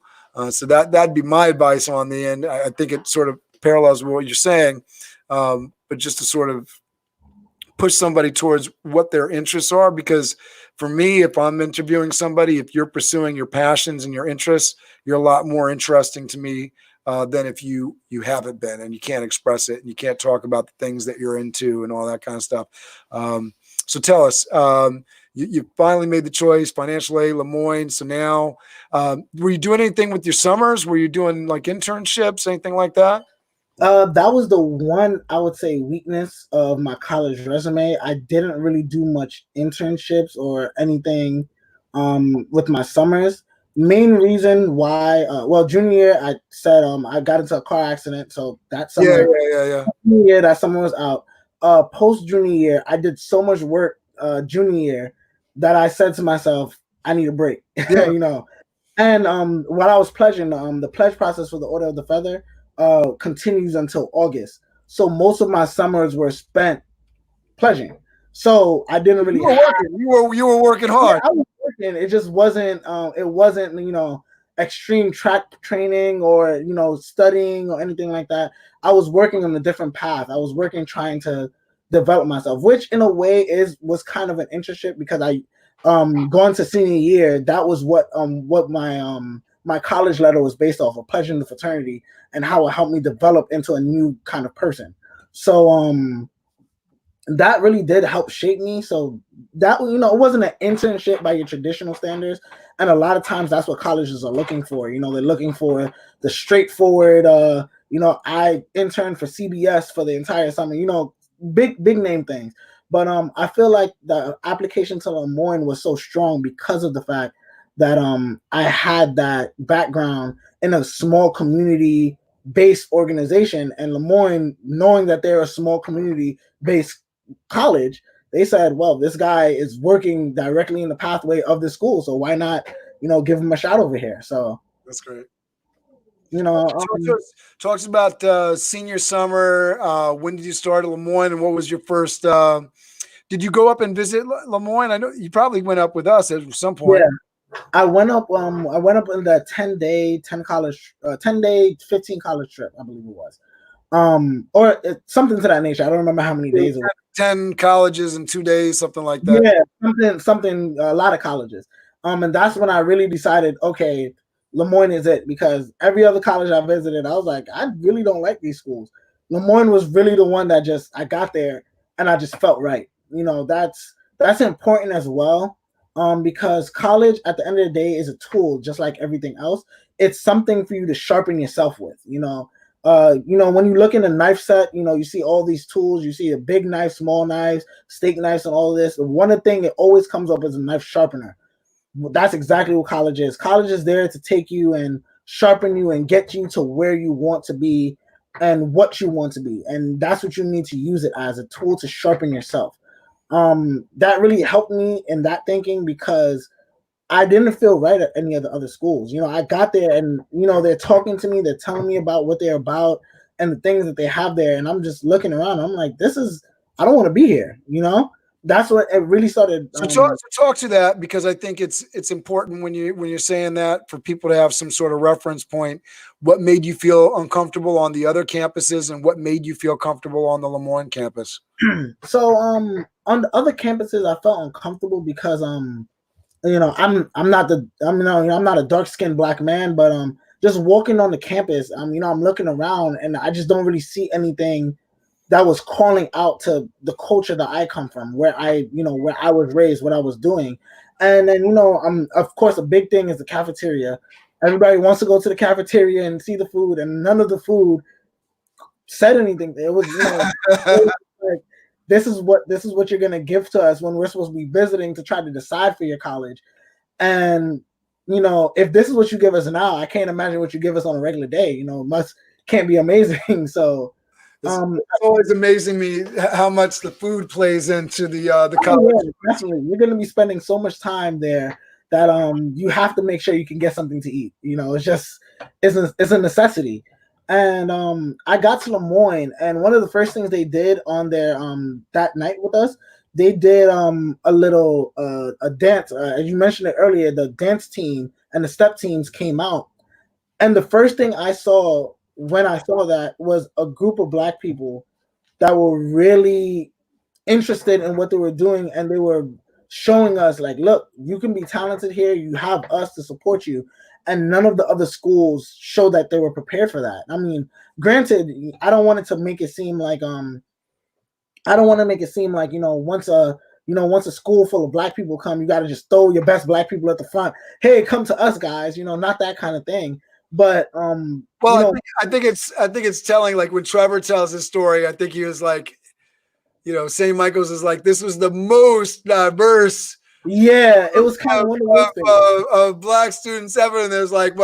So that'd be my advice on the end. I think it sort of parallels with what you're saying, but just to sort of push somebody towards what their interests are. Because for me, if I'm interviewing somebody, if you're pursuing your passions and your interests, you're a lot more interesting to me than if you haven't been, and you can't express it, and you can't talk about the things that you're into and all that kind of stuff. So tell us, you finally made the choice, financial aid, LeMoyne. So now, were you doing anything with your summers? Were you doing like internships, anything like that? That was the one, I would say, weakness of my college resume. I didn't really do much internships or anything with my summers. Main reason why, junior year, I said I got into a car accident, so that summer, Yeah. junior year, that summer was out. Post junior year, I did so much work junior year that I said to myself, I need a break, Yeah. And while I was pledging, the pledge process for the Order of the Feather continues until August. So most of my summers were spent pledging. So I didn't really You were working. You were working hard. I was working. It just wasn't. It wasn't extreme track training or studying or anything like that. I was working on a different path. I was working trying to develop myself, which in a way was kind of an internship because I going to senior year. That was what my college letter was based off of, pledging the fraternity and how it helped me develop into a new kind of person. So that really did help shape me. So that it wasn't an internship by your traditional standards, and a lot of times that's what colleges are looking for. They're looking for the straightforward. I interned for CBS for the entire summer. Big name things. But I feel like the application to LeMoyne was so strong because of the fact that I had that background in a small community based organization, and LeMoyne, knowing that they're a small community based college, they said, well, this guy is working directly in the pathway of the school, so why not give him a shot over here. So that's great. Talks about senior summer. When did you start at LeMoyne, and what was your first did you go up and visit LeMoyne? I know you probably went up with us at some point. Yeah, I went up in the 10-day 15 college trip, I believe it was. Or something to that nature. I don't remember how many days it was. 10 colleges in 2 days, something like that. Yeah, something, a lot of colleges. And that's when I really decided, okay, LeMoyne is it, because every other college I visited, I was like, I really don't like these schools. LeMoyne was really the one that I got there and I just felt right. That's important as well. Because college at the end of the day is a tool, just like everything else. It's something for you to sharpen yourself with, when you look in a knife set, you see all these tools, you see a big knife, small knives, steak knives, and all of this. One thing that always comes up is a knife sharpener. That's exactly what college is. College is there to take you and sharpen you and get you to where you want to be and what you want to be. And that's what you need to use it as, a tool to sharpen yourself. That really helped me in that thinking, because I didn't feel right at any of the other schools. I got there and, they're talking to me, they're telling me about what they're about and the things that they have there. And I'm just looking around. I'm like, I don't want to be here. That's what it really started. So talk to that, because I think it's important when you're saying that, for people to have some sort of reference point. What made you feel uncomfortable on the other campuses, and what made you feel comfortable on the LeMoyne campus? So on the other campuses, I felt uncomfortable because I'm not a dark skinned black man, but just walking on the campus, I'm looking around and I just don't really see anything that was calling out to the culture that I come from, where I was raised, what I was doing. And then, of course, a big thing is the cafeteria. Everybody wants to go to the cafeteria and see the food, and none of the food said anything. It was, it was like, this is what you're going to give to us when we're supposed to be visiting to try to decide for your college. And, if this is what you give us now, I can't imagine what you give us on a regular day. Can't be amazing. So it's always amazing me how much the food plays into the college. Yeah, definitely. You're going to be spending so much time there that you have to make sure you can get something to eat. It's a necessity. And I got to LeMoyne, and one of the first things they did on their that night with us, they did a little a dance. As you mentioned it earlier, the dance team and the step teams came out, and the first thing I saw when I saw that was a group of Black people that were really interested in what they were doing, and they were showing us, like, look, you can be talented here, you have us to support you. And none of the other schools showed that they were prepared for that. I mean, granted, I don't want to make it seem like once a school full of Black people come, you got to just throw your best Black people at the front. Hey, come to us, guys. Not that kind of thing. But well, I think it's telling. Like when Trevor tells his story, I think he was like, St. Michael's is like, this was the most diverse. Yeah, it was kind of one of those things. Of Black students ever, and there was like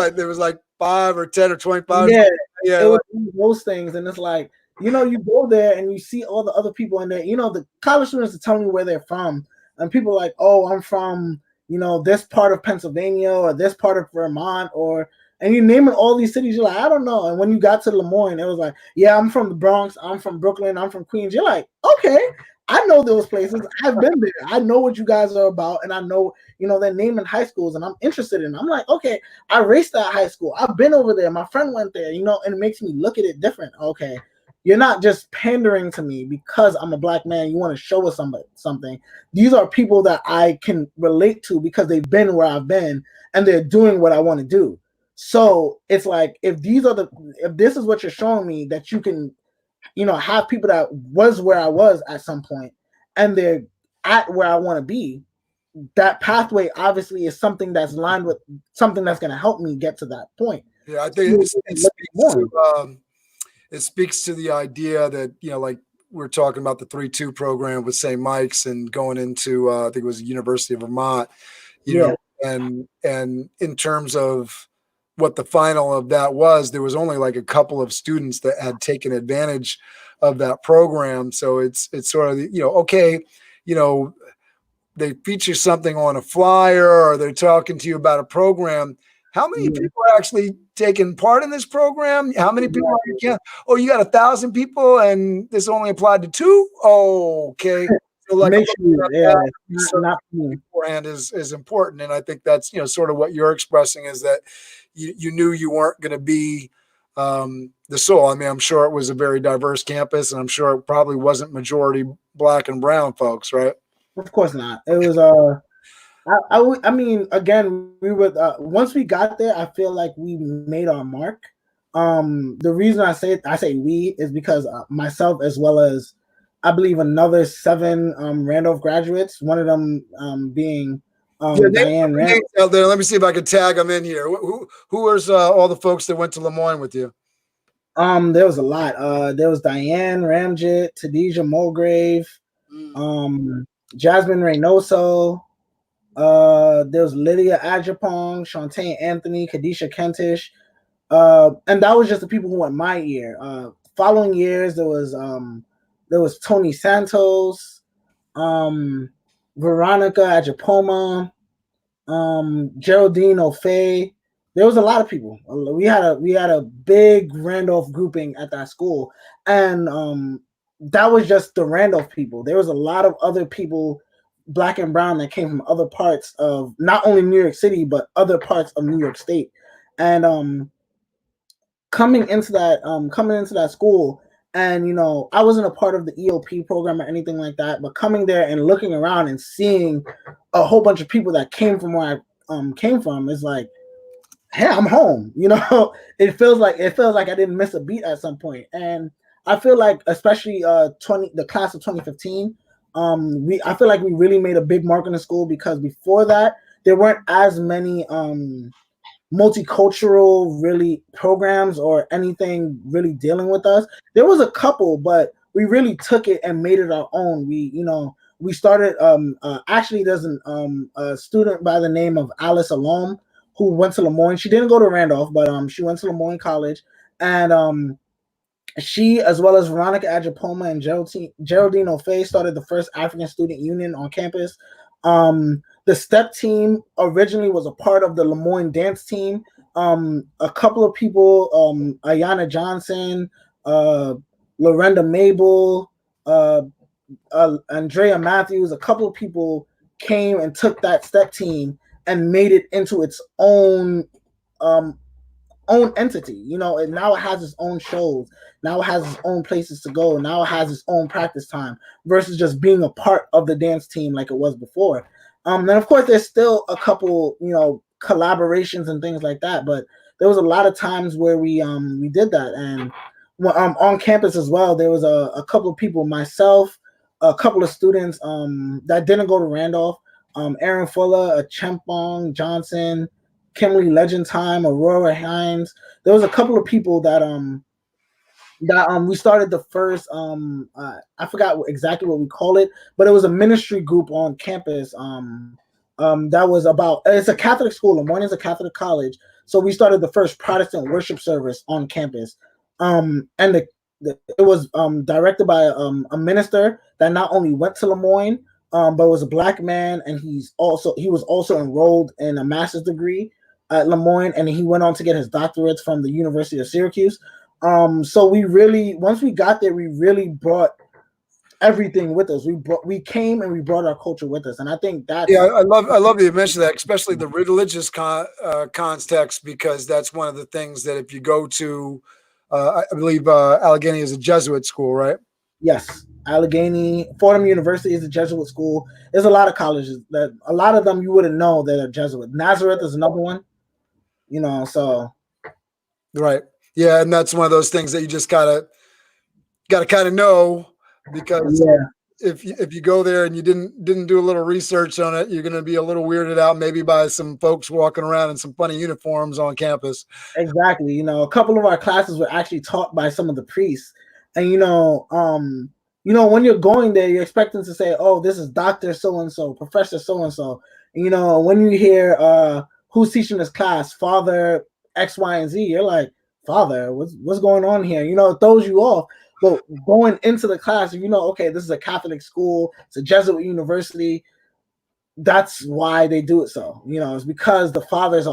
5 or 10 or 25. Yeah, it was one of those things, and it's like, you go there and you see all the other people in there. The college students are telling you where they're from, and people are like, oh, I'm from this part of Pennsylvania or this part of Vermont, and you name it, all these cities. You're like, I don't know. And when you got to LeMoyne, it was like, yeah, I'm from the Bronx, I'm from Brooklyn, I'm from Queens. You're like, okay, I know those places. I've been there. I know what you guys are about, and I know, they're naming high schools, and I'm interested in. I'm like, okay, I raced that high school. I've been over there. My friend went there, and it makes me look at it different. Okay, you're not just pandering to me because I'm a black man. You want to show us something. These are people that I can relate to because they've been where I've been, and they're doing what I want to do. So it's like, if this is what you're showing me, that you can, have people that was where I was at some point and they're at where I want to be, that pathway obviously is something that's aligned with something that's going to help me get to that point. Yeah, I think it speaks to the idea that, like we're talking about the 3-2 program with St. Mike's and going into, I think it was the University of Vermont, know, and in terms of what the final of that was, there was only like a couple of students that had taken advantage of that program. So it's sort of, okay, they feature something on a flyer or they're talking to you about a program. How many people are actually taking part in this program? How many people are you? Oh, you got 1,000 people and this only applied to 2? Oh, okay. So like beforehand is important. And I think that's, sort of what you're expressing is that you knew you weren't going to be the sole. I mean, I'm sure it was a very diverse campus and I'm sure it probably wasn't majority black and brown folks, right? Of course not. It was, I mean, again, we were, once we got there, I feel like we made our mark. The reason I say we is because myself, as well as I believe another 7 Randolph graduates, one of them being Diane Randolph. Out there. Let me see if I can tag them in here. Who was all the folks that went to LeMoyne with you? There was a lot. There was Diane Ramjet, Tadija Mulgrave, Jasmine Reynoso. There was Lydia Ajapong, Shantae Anthony, Kadisha Kentish. And that was just the people who went my year. Following years, there was Tony Santos, Veronica Ajapoma, Geraldine O'Fay. There was a lot of people. We had a big Randolph grouping at that school, and that was just the Randolph people. There was a lot of other people, black and brown, that came from other parts of not only New York City but other parts of New York State, and coming into that school. And I wasn't a part of the EOP program or anything like that, but coming there and looking around and seeing a whole bunch of people that came from where I came from is like, hey, I'm home. It feels like I didn't miss a beat at some point. And I feel like, especially the class of 2015, I feel like we really made a big mark in the school, because before that there weren't as many multicultural really programs or anything really dealing with us. There was a couple, but we really took it and made it our own. We started actually there's a student by the name of Alice Alum who went to LeMoyne. She didn't go to Randolph, but she went to LeMoyne College, and she, as well as Veronica Ajapoma and Geraldine O'Fay, started the first African Student Union on campus. The step team originally was a part of the LeMoyne dance team. A couple of people, Ayana Johnson, Lorenda Mabel, Andrea Matthews, a couple of people came and took that step team and made it into its own entity. And now it has its own shows. Now it has its own places to go. Now it has its own practice time versus just being a part of the dance team like it was before. And of course, there's still a couple, collaborations and things like that. But there was a lot of times where we did that. And on campus as well, there was a couple of people, myself, a couple of students that didn't go to Randolph. Aaron Fuller, Chempong Johnson, Kimberly Legentime, Aurora Hines. There was a couple of people that we started the first I forgot exactly what we call it, but it was a ministry group on campus that was about, it's a Catholic school. LeMoyne is a Catholic college, so we started the first Protestant worship service on campus, and it was directed by a minister that not only went to LeMoyne, but was a black man, and he was also enrolled in a master's degree at LeMoyne, and he went on to get his doctorates from the University of Syracuse. So once we got there, we really brought everything with us. We came and we brought our culture with us, and I think that's Yeah, I love that you mentioned that, especially the religious context, because that's one of the things that if you go to, I believe Allegheny is a Jesuit school, right? yes. Allegheny, Fordham University is a Jesuit school. There's a lot of colleges that a lot of them you wouldn't know that are Jesuit. Nazareth is another one, so Right. Yeah, and that's one of those things that you just gotta kind of know, because yeah, if you go there and you didn't do a little research on it, you're going to be a little weirded out maybe by some folks walking around in some funny uniforms on campus. exactly. A couple of our classes were actually taught by some of the priests, and when you're going there, you're expecting to say, "Oh, this is Doctor So and So, Professor So and So." When you hear who's teaching this class, Father X, Y, and Z, you're like, "Father, what's going on here?" It throws you off. But going into the class, okay, this is a Catholic school, it's a Jesuit university. That's why they do it. So it's because the fathers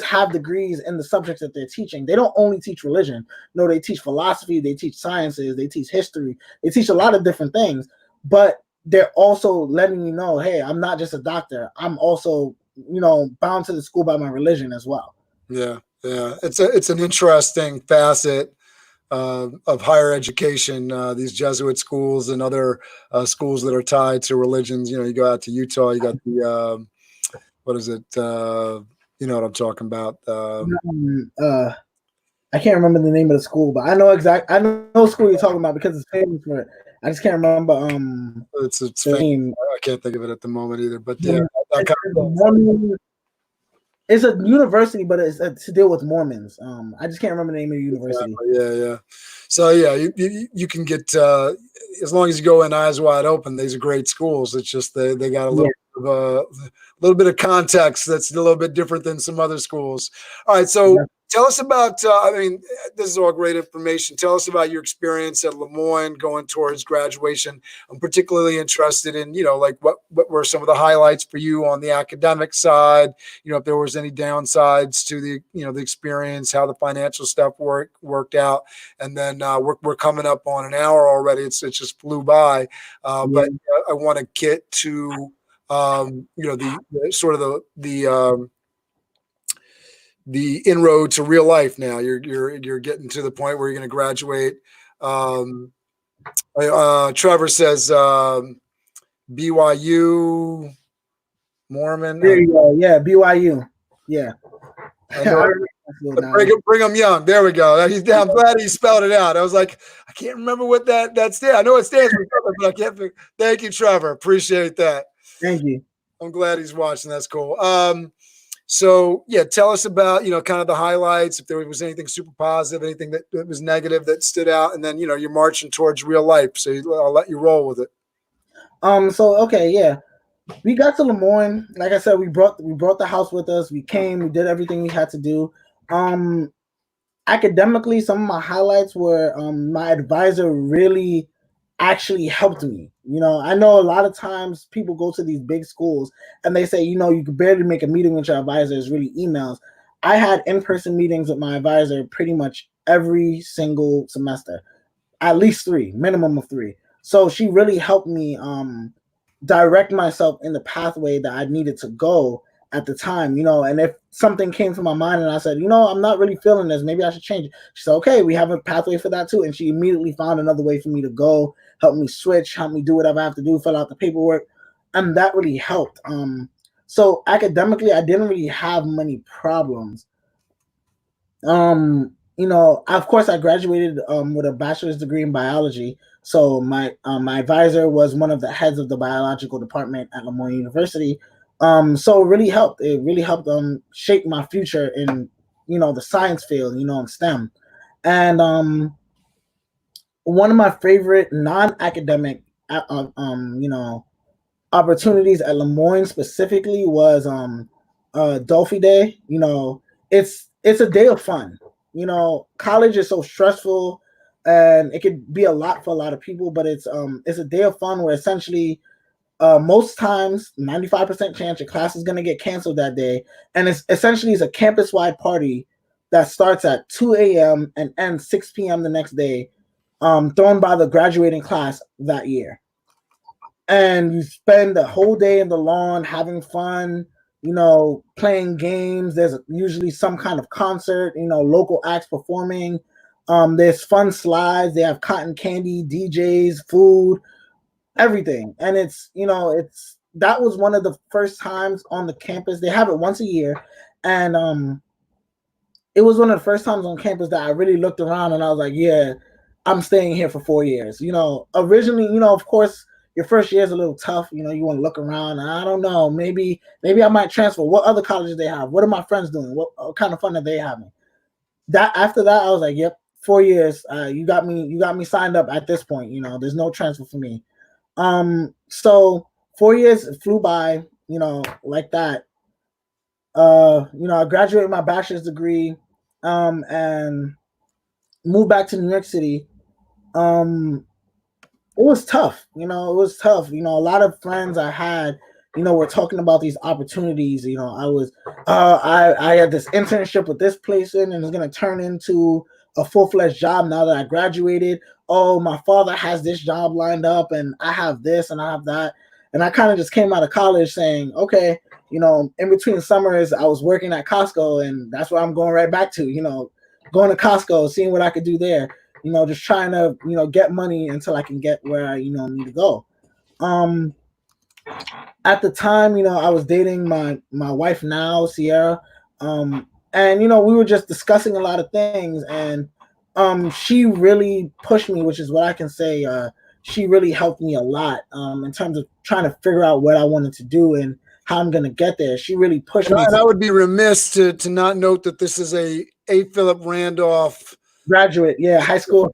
have degrees in the subjects that they're teaching. They don't only teach religion. No, they teach philosophy, they teach sciences, they teach history, they teach a lot of different things. But they're also letting you know, hey, I'm not just a doctor, I'm also bound to the school by my religion as well. Yeah, yeah, it's an interesting facet of higher education. These Jesuit schools and other schools that are tied to religions. You go out to Utah, you got the what is it? You know what I'm talking about? I can't remember the name of the school, but I know school you're talking about because it's famous for it. I just can't remember It's the famous. name. I can't think of it at the moment either. But yeah, It's, that kind it's of a Mormon, it's a university, but it's to deal with Mormons. I just can't remember the name of the university. exactly. Yeah, yeah. So yeah, you can get as long as you go in eyes wide open. These are great schools. It's just they got a Yeah. little bit of context that's a little bit different than some other schools. All right, so tell us about. I mean, this is all great information. Tell us about your experience at LeMoyne going towards graduation. I'm particularly interested in like what were some of the highlights for you on the academic side. If there was any downsides to the experience, how the financial stuff worked out, and then we're coming up on an hour already. It just flew by, but I want to get to the sort of the inroad to real life. Now you're getting to the point where you're going to graduate. Trevor says BYU Mormon. There you go. Yeah, BYU. Yeah. I know. Bring him young. There we go. I'm glad he spelled it out. I was like, I can't remember what that stands. I know it stands for something, but I can't. Thank you, Trevor. Appreciate that. Thank you. I'm glad he's watching. That's cool. So yeah, tell us about kind of the highlights. If there was anything super positive, anything that was negative that stood out, and then you're marching towards real life. So I'll let you roll with it. So okay, yeah. We got to LeMoyne. Like I said, we brought the house with us. We came, we did everything we had to do. Academically, some of my highlights were my advisor really actually helped me. I know a lot of times people go to these big schools and they say, you can barely make a meeting with your advisor. It's really emails. I had in-person meetings with my advisor pretty much every single semester, at least 3, minimum of 3. So she really helped me direct myself in the pathway that I needed to go at the time, and if something came to my mind and I said, I'm not really feeling this, maybe I should change it. She said, okay, we have a pathway for that too. And she immediately found another way for me to go, help me switch, help me do whatever I have to do, fill out the paperwork. And that really helped. So academically, I didn't really have many problems. Of course, I graduated with a bachelor's degree in biology. So my advisor was one of the heads of the biological department at LeMoyne University. So it really helped. It really helped shape my future in the science field, in STEM. And one of my favorite non-academic opportunities at LeMoyne specifically was Dolphy Day. It's a day of fun. College is so stressful and it could be a lot for a lot of people, but it's a day of fun where essentially most times 95% chance your class is going to get canceled that day, and it's a campus-wide party that starts at 2 a.m. and ends 6 p.m. the next day, thrown by the graduating class that year. And you spend the whole day in the lawn having fun, playing games. There's usually some kind of concert, local acts performing. There's fun slides. They have cotton candy, DJs, food, everything. And it's that was one of the first times on the campus. They have it once a year, and it was one of the first times on campus that I really looked around and I was like, yeah, I'm staying here for 4 years. Originally, of course, your first year is a little tough. You want to look around, and I don't know, maybe I might transfer. What other colleges they have? What are my friends doing? What kind of fun are they having? That after that, I was like, yep, 4 years. You got me signed up at this point. There's no transfer for me. So 4 years flew by, like that. I graduated my bachelor's degree, and moved back to New York City. It was tough. It was tough. A lot of friends I had, were talking about these opportunities. I had this internship with this place and it's going to turn into a full-fledged job now that I graduated. Oh, my father has this job lined up and I have this and I have that. And I kind of just came out of college saying, okay, in between summers, I was working at Costco, and that's where I'm going right back to, going to Costco, seeing what I could do there, just trying to, get money until I can get where I, need to go. At the time, I was dating my wife now, Sierra. And, we were just discussing a lot of things, and she really pushed me, which is what I can say. She really helped me a lot in terms of trying to figure out what I wanted to do and how I'm going to get there. She really pushed me. And I would be remiss to not note that this is a Philip Randolph graduate, high school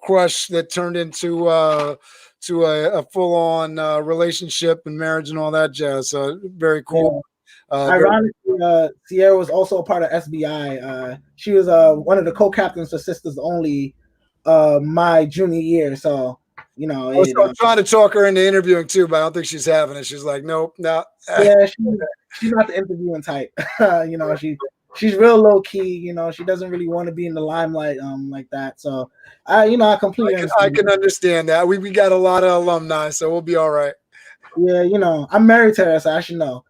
crush that turned into to a full-on relationship and marriage and all that jazz. So very cool. Ironically, Sierra was also a part of SBI. She was one of the co-captains for Sisters Only my junior year. So, I was trying to talk her into interviewing too, but I don't think she's having it. She's like, nope, no. Yeah, she's not the interviewing type. She's real low key. She doesn't really want to be in the limelight like that. So, I completely understand. I can understand that. We got a lot of alumni, so we'll be all right. Yeah, I'm married to her, so I should know.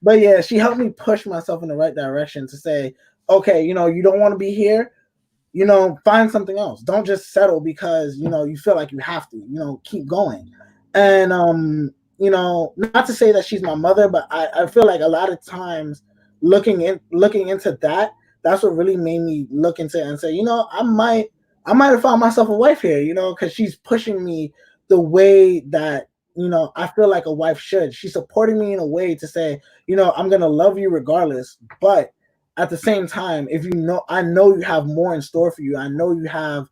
But yeah, she helped me push myself in the right direction to say, okay, you don't want to be here. Find something else. Don't just settle because, you feel like you have to, keep going. And, not to say that she's my mother, but I feel like a lot of times looking into that's what really made me look into it and say, I might have found myself a wife here, because she's pushing me the way that, I feel like a wife should. She's supporting me in a way to say, I'm going to love you regardless, but at the same time, if I know you have more in store for you. I know you have,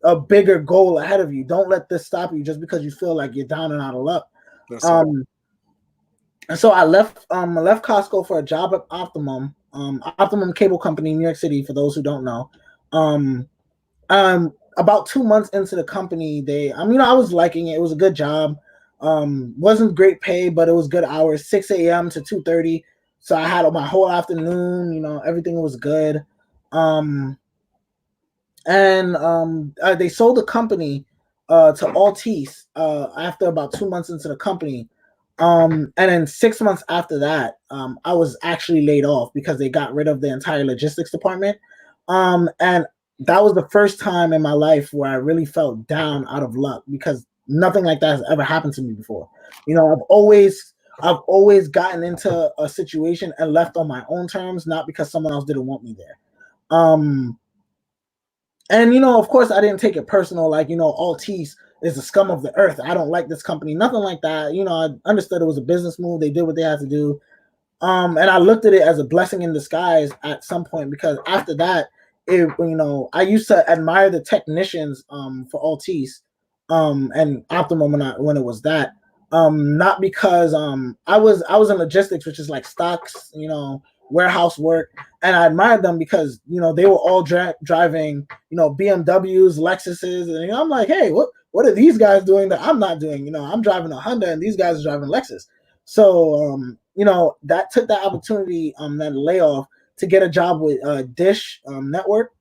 a bigger goal ahead of you. Don't let this stop you just because you feel like you're down and out of luck. And so I left Costco for a job at Optimum Cable Company in New York City, for those who don't know. About 2 months into the company, I was liking it. It was a good job. Wasn't great pay, but it was good hours, 6 a.m. to 2:30. So I had my whole afternoon, everything was good. And they sold the company to Altice after about 2 months into the company. And then 6 months after that, I was actually laid off because they got rid of the entire logistics department. And that was the first time in my life where I really felt down out of luck, because nothing like that has ever happened to me before. I've always gotten into a situation and left on my own terms, not because someone else didn't want me there. And, of course, I didn't take it personal. Like, Altice is the scum of the earth. I don't like this company. Nothing like that. I understood it was a business move. They did what they had to do. And I looked at it as a blessing in disguise at some point, because after that, I used to admire the technicians for Altice and Optimum when it was that. Not because I was in logistics, which is like stocks, warehouse work, and I admired them because they were all driving BMWs, Lexuses, and I'm like, hey, what are these guys doing that I'm not doing? I'm driving a Honda and these guys are driving Lexus. So that took that opportunity, that layoff, to get a job with Dish Network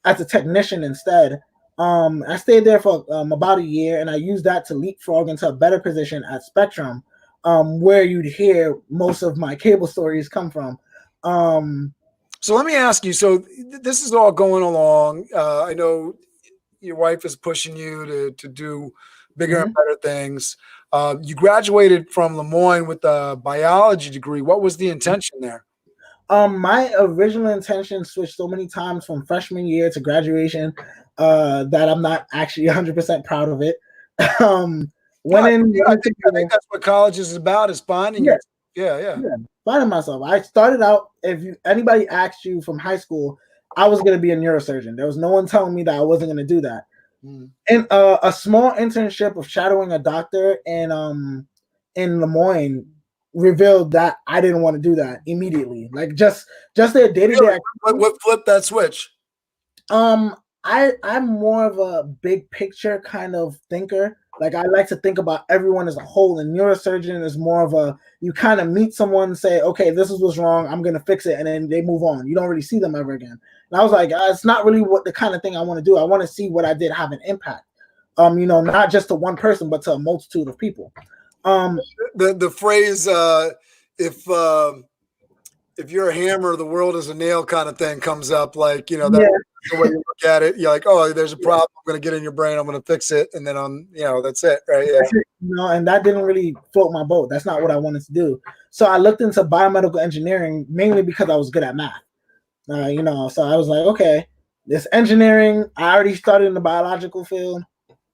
as a technician instead. I stayed there for about a year, and I used that to leapfrog into a better position at Spectrum, where you'd hear most of my cable stories come from. So let me ask you. So this is all going along. I know your wife is pushing you to do bigger and better things. You graduated from LeMoyne with a biology degree. What was the intention there? My original intention switched so many times from freshman year to graduation that I'm not actually 100% proud of it. Went in. I think that's what college is about, is finding your. Yeah. Finding myself. I started out. If anybody asked you from high school, I was going to be a neurosurgeon. There was no one telling me that I wasn't going to do that. And a small internship of shadowing a doctor in LeMoyne revealed that I didn't want to do that immediately. Like just their day-to-day. What flipped that switch? I'm more of a big picture kind of thinker. Like I like to think about everyone as a whole, and neurosurgeon is more of a, you kind of meet someone and say, okay, this is what's wrong, I'm gonna fix it, and then they move on. You don't really see them ever again. And I was like, it's not really what the kind of thing I want to do. I want to see what I did have an impact. Not just to one person, but to a multitude of people. The phrase, if you're a hammer, the world is a nail kind of thing comes up. Like, the way you look at it, you're like, oh, there's a problem. I'm going to get in your brain. I'm going to fix it. And then that's it. Right. Yeah. And that didn't really float my boat. That's not what I wanted to do. So I looked into biomedical engineering mainly because I was good at math. So I was like, okay, this engineering, I already started in the biological field.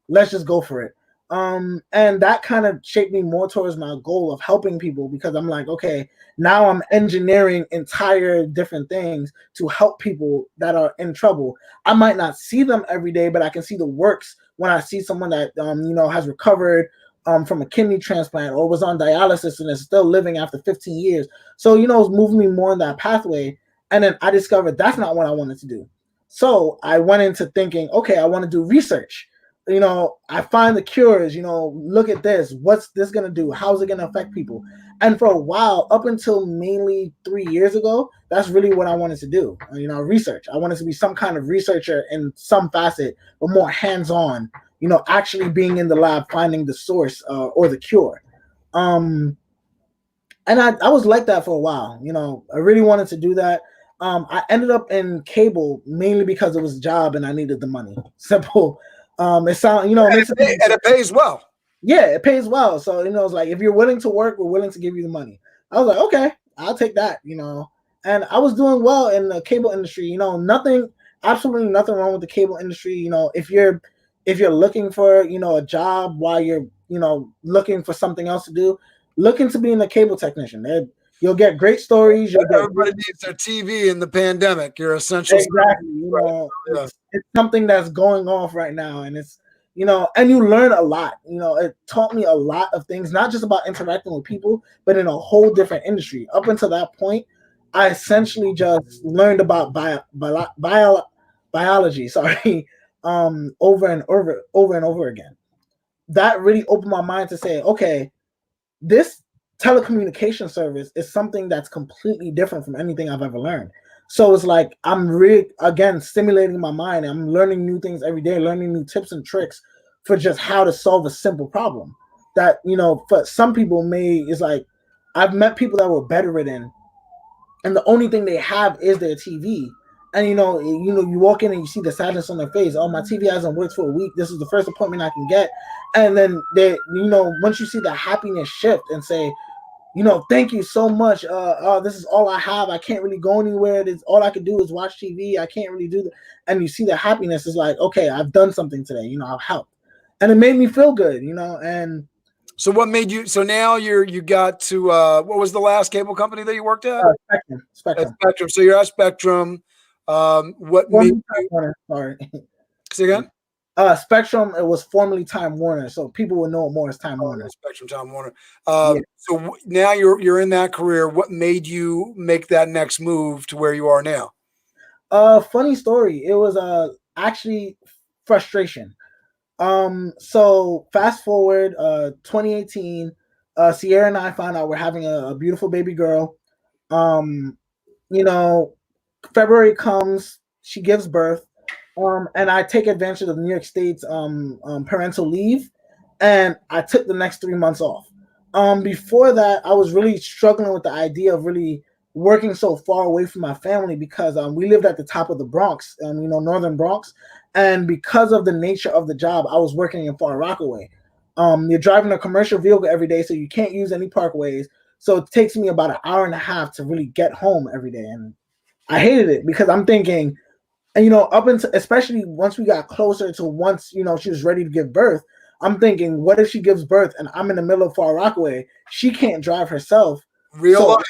Let's just go for it. And that kind of shaped me more towards my goal of helping people, because I'm like, okay, now I'm engineering entire different things to help people that are in trouble. I might not see them every day, but I can see the works when I see someone that, has recovered from a kidney transplant or was on dialysis and is still living after 15 years. So, it's moving me more in that pathway. And then I discovered that's not what I wanted to do. So I went into thinking, okay, I want to do research. I find the cures, look at this. What's this going to do? How's it going to affect people? And for a while, up until mainly 3 years ago, that's really what I wanted to do. Research. I wanted to be some kind of researcher in some facet, but more hands-on, actually being in the lab, finding the source or the cure. And I was like that for a while. I really wanted to do that. I ended up in cable mainly because it was a job and I needed the money. Simple. It sounds, and it pays well. Yeah, it pays well. So, it's like, if you're willing to work, we're willing to give you the money. I was like, okay, I'll take that, and I was doing well in the cable industry. Absolutely nothing wrong with the cable industry. If you're looking for, a job while you're, looking for something else to do, look into being a cable technician. You'll get great stories. Everybody needs their TV in the pandemic. You're essential. Exactly. It's something that's going off right now, and it's, and you learn a lot. It taught me a lot of things, not just about interacting with people, but in a whole different industry. Up until that point, I essentially just learned about biology. Sorry, over and over again. That really opened my mind to say, okay, this telecommunication service is something that's completely different from anything I've ever learned. So it's like I'm really, again, stimulating my mind. I'm learning new things every day, learning new tips and tricks for just how to solve a simple problem that, for some people is like, I've met people that were bedridden and the only thing they have is their TV. And, you walk in and you see the sadness on their face. Oh, my TV hasn't worked for a week. This is the first appointment I can get. And then once you see the happiness shift and say, thank you so much. This is all I have. I can't really go anywhere. All I can do is watch TV. I can't really do that. And you see the happiness is like, okay, I've done something today. I've helped, and it made me feel good. And so, what made you? So now you got to what was the last cable company that you worked at? Spectrum. Spectrum. So you're at Spectrum. What made you? Warner, sorry. Say again. Spectrum, it was formerly Time Warner, so people would know it more as Time Warner. Spectrum, Time Warner. So now you're in that career. What made you make that next move to where you are now? Funny story. It was actually frustration. So fast forward, 2018, Sierra and I found out we're having a beautiful baby girl. February comes, she gives birth, and I take advantage of New York State's parental leave, and I took the next 3 months off. Before that, I was really struggling with the idea of really working so far away from my family because we lived at the top of the Bronx, northern Bronx, and because of the nature of the job, I was working in Far Rockaway. You're driving a commercial vehicle every day, so you can't use any parkways. So it takes me about an hour and a half to really get home every day, and I hated it because I'm thinking, and up until especially once we got closer to once she was ready to give birth, I'm thinking, what if she gives birth and I'm in the middle of Far Rockaway? She can't drive herself. Real So life.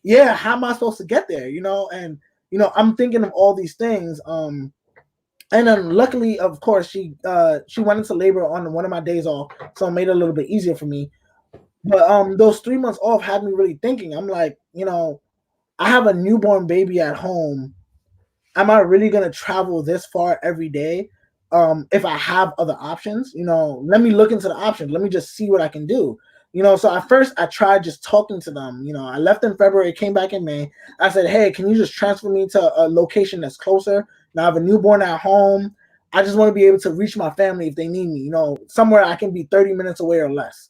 yeah, how am I supposed to get there? And I'm thinking of all these things. And then luckily, of course, she went into labor on one of my days off, so it made it a little bit easier for me. But those 3 months off had me really thinking. I'm like, I have a newborn baby at home. Am I really gonna travel this far every day? If I have other options, let me look into the options. Let me just see what I can do. So at first I tried just talking to them. I left in February, came back in May. I said, hey, can you just transfer me to a location that's closer? Now I have a newborn at home. I just want to be able to reach my family if they need me, somewhere I can be 30 minutes away or less,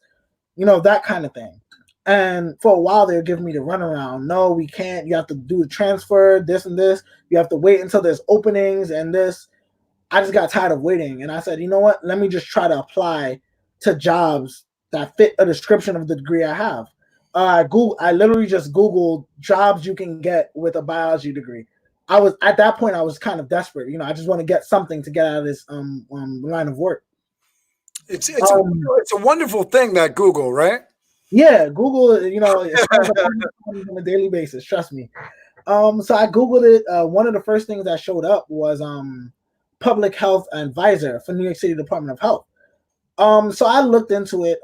that kind of thing. And for a while, they were giving me the runaround. No, we can't. You have to do the transfer, this and this. You have to wait until there's openings and this. I just got tired of waiting. And I said, you know what? Let me just try to apply to jobs that fit a description of the degree I have. I literally just Googled jobs you can get with a biology degree. I was at that point, I was kind of desperate. I just want to get something to get out of this line of work. It's a wonderful thing, that Google, right? Yeah, Google, it's on a daily basis. Trust me. So I Googled it. One of the first things that showed up was public health advisor for New York City Department of Health. So I looked into it,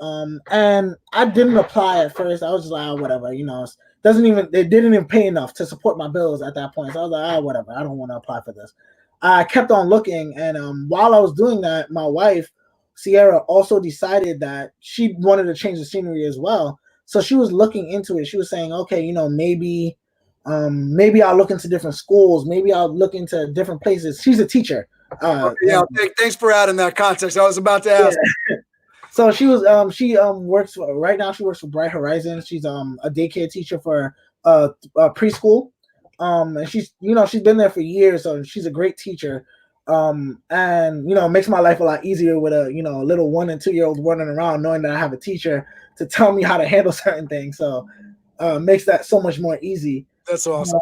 and I didn't apply at first. I was just like, oh, whatever, it didn't even pay enough to support my bills at that point. So I was like, oh, whatever, I don't want to apply for this. I kept on looking, and while I was doing that, my wife, Sierra, also decided that she wanted to change the scenery as well. So she was looking into it. She was saying, okay, maybe I'll look into different schools. Maybe I'll look into different places. She's a teacher. Thanks for adding that context. I was about to ask. Yeah. So she was works for, right now she works for Bright Horizons. She's a daycare teacher for preschool. And she's been there for years, so she's a great teacher. And makes my life a lot easier with a little 1 and 2 year old running around, knowing that I have a teacher to tell me how to handle certain things. So makes that so much more easy. That's awesome.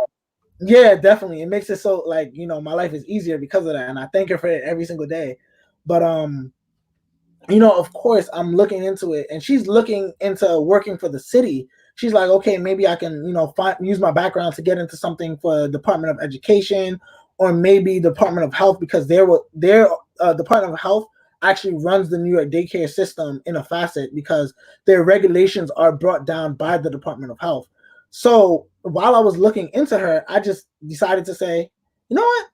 Yeah, definitely. It makes it so my life is easier because of that, and I thank her for it every single day. But of course, I'm looking into it, and she's looking into working for the city. She's like, okay, maybe I can use my background to get into something for Department of Education, or maybe Department of Health, because their Department of Health actually runs the New York daycare system in a facet because their regulations are brought down by the Department of Health. So while I was looking into her, I just decided to say, you know what?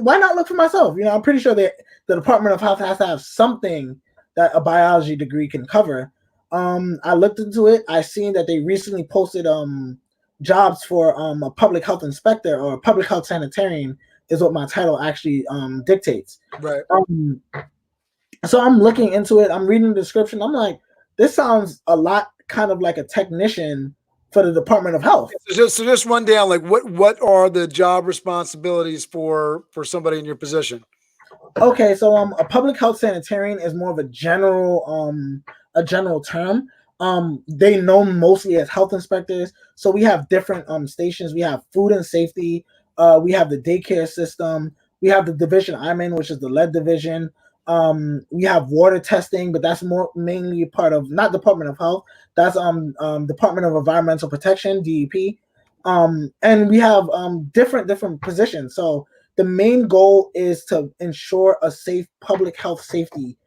Why not look for myself? I'm pretty sure that the Department of Health has to have something that a biology degree can cover. I looked into it. I seen that they recently posted jobs for a public health inspector, or a public health sanitarian is what my title actually dictates. Right. So I'm looking into it. I'm reading the description. I'm like, this sounds a lot kind of like a technician for the Department of Health. So just run down, like, what are the job responsibilities for somebody in your position? Okay, so a public health sanitarian is more of a general term. They know mostly as health inspectors. So we have different stations. We have food and safety. We have the daycare system. We have the division I'm in, which is the lead division. We have water testing, but that's mainly part of not Department of Health. That's Department of Environmental Protection, DEP. And we have different positions. So the main goal is to ensure a safe public health safety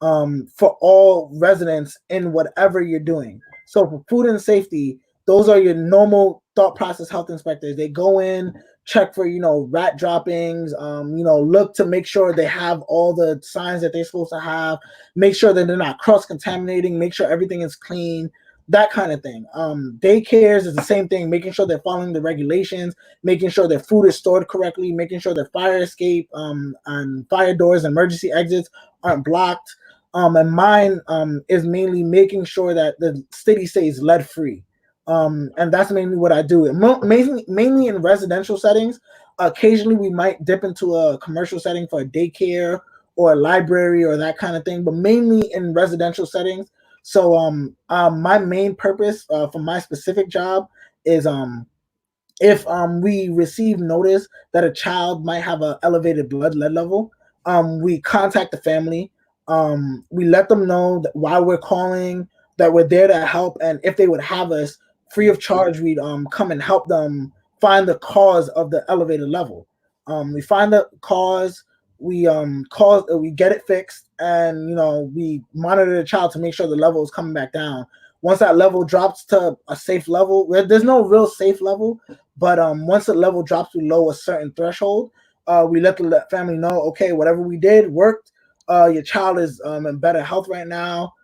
for all residents in whatever you're doing. So for food and safety, those are your normal thought process health inspectors. They go in, check for rat droppings, look to make sure they have all the signs that they're supposed to have, make sure that they're not cross-contaminating, make sure everything is clean. that kind of thing. Daycares is the same thing, making sure they're following the regulations, making sure their food is stored correctly, making sure their fire escape and fire doors and emergency exits aren't blocked. And mine is mainly making sure that the city stays lead free. And that's mainly what I do. Mainly in residential settings. Occasionally, we might dip into a commercial setting for a daycare or a library or that kind of thing, but mainly in residential settings. So my main purpose for my specific job is if we receive notice that a child might have an elevated blood lead level, we contact the family. We let them know that why we're calling, that we're there to help, and if they would have us free of charge, we'd come and help them find the cause of the elevated level. We find the cause, we get it fixed, and we monitor the child to make sure the level is coming back down. Once that level drops to a safe level, there's no real safe level, but once the level drops below a certain threshold, we let the family know, okay, whatever we did worked. Your child is in better health right now.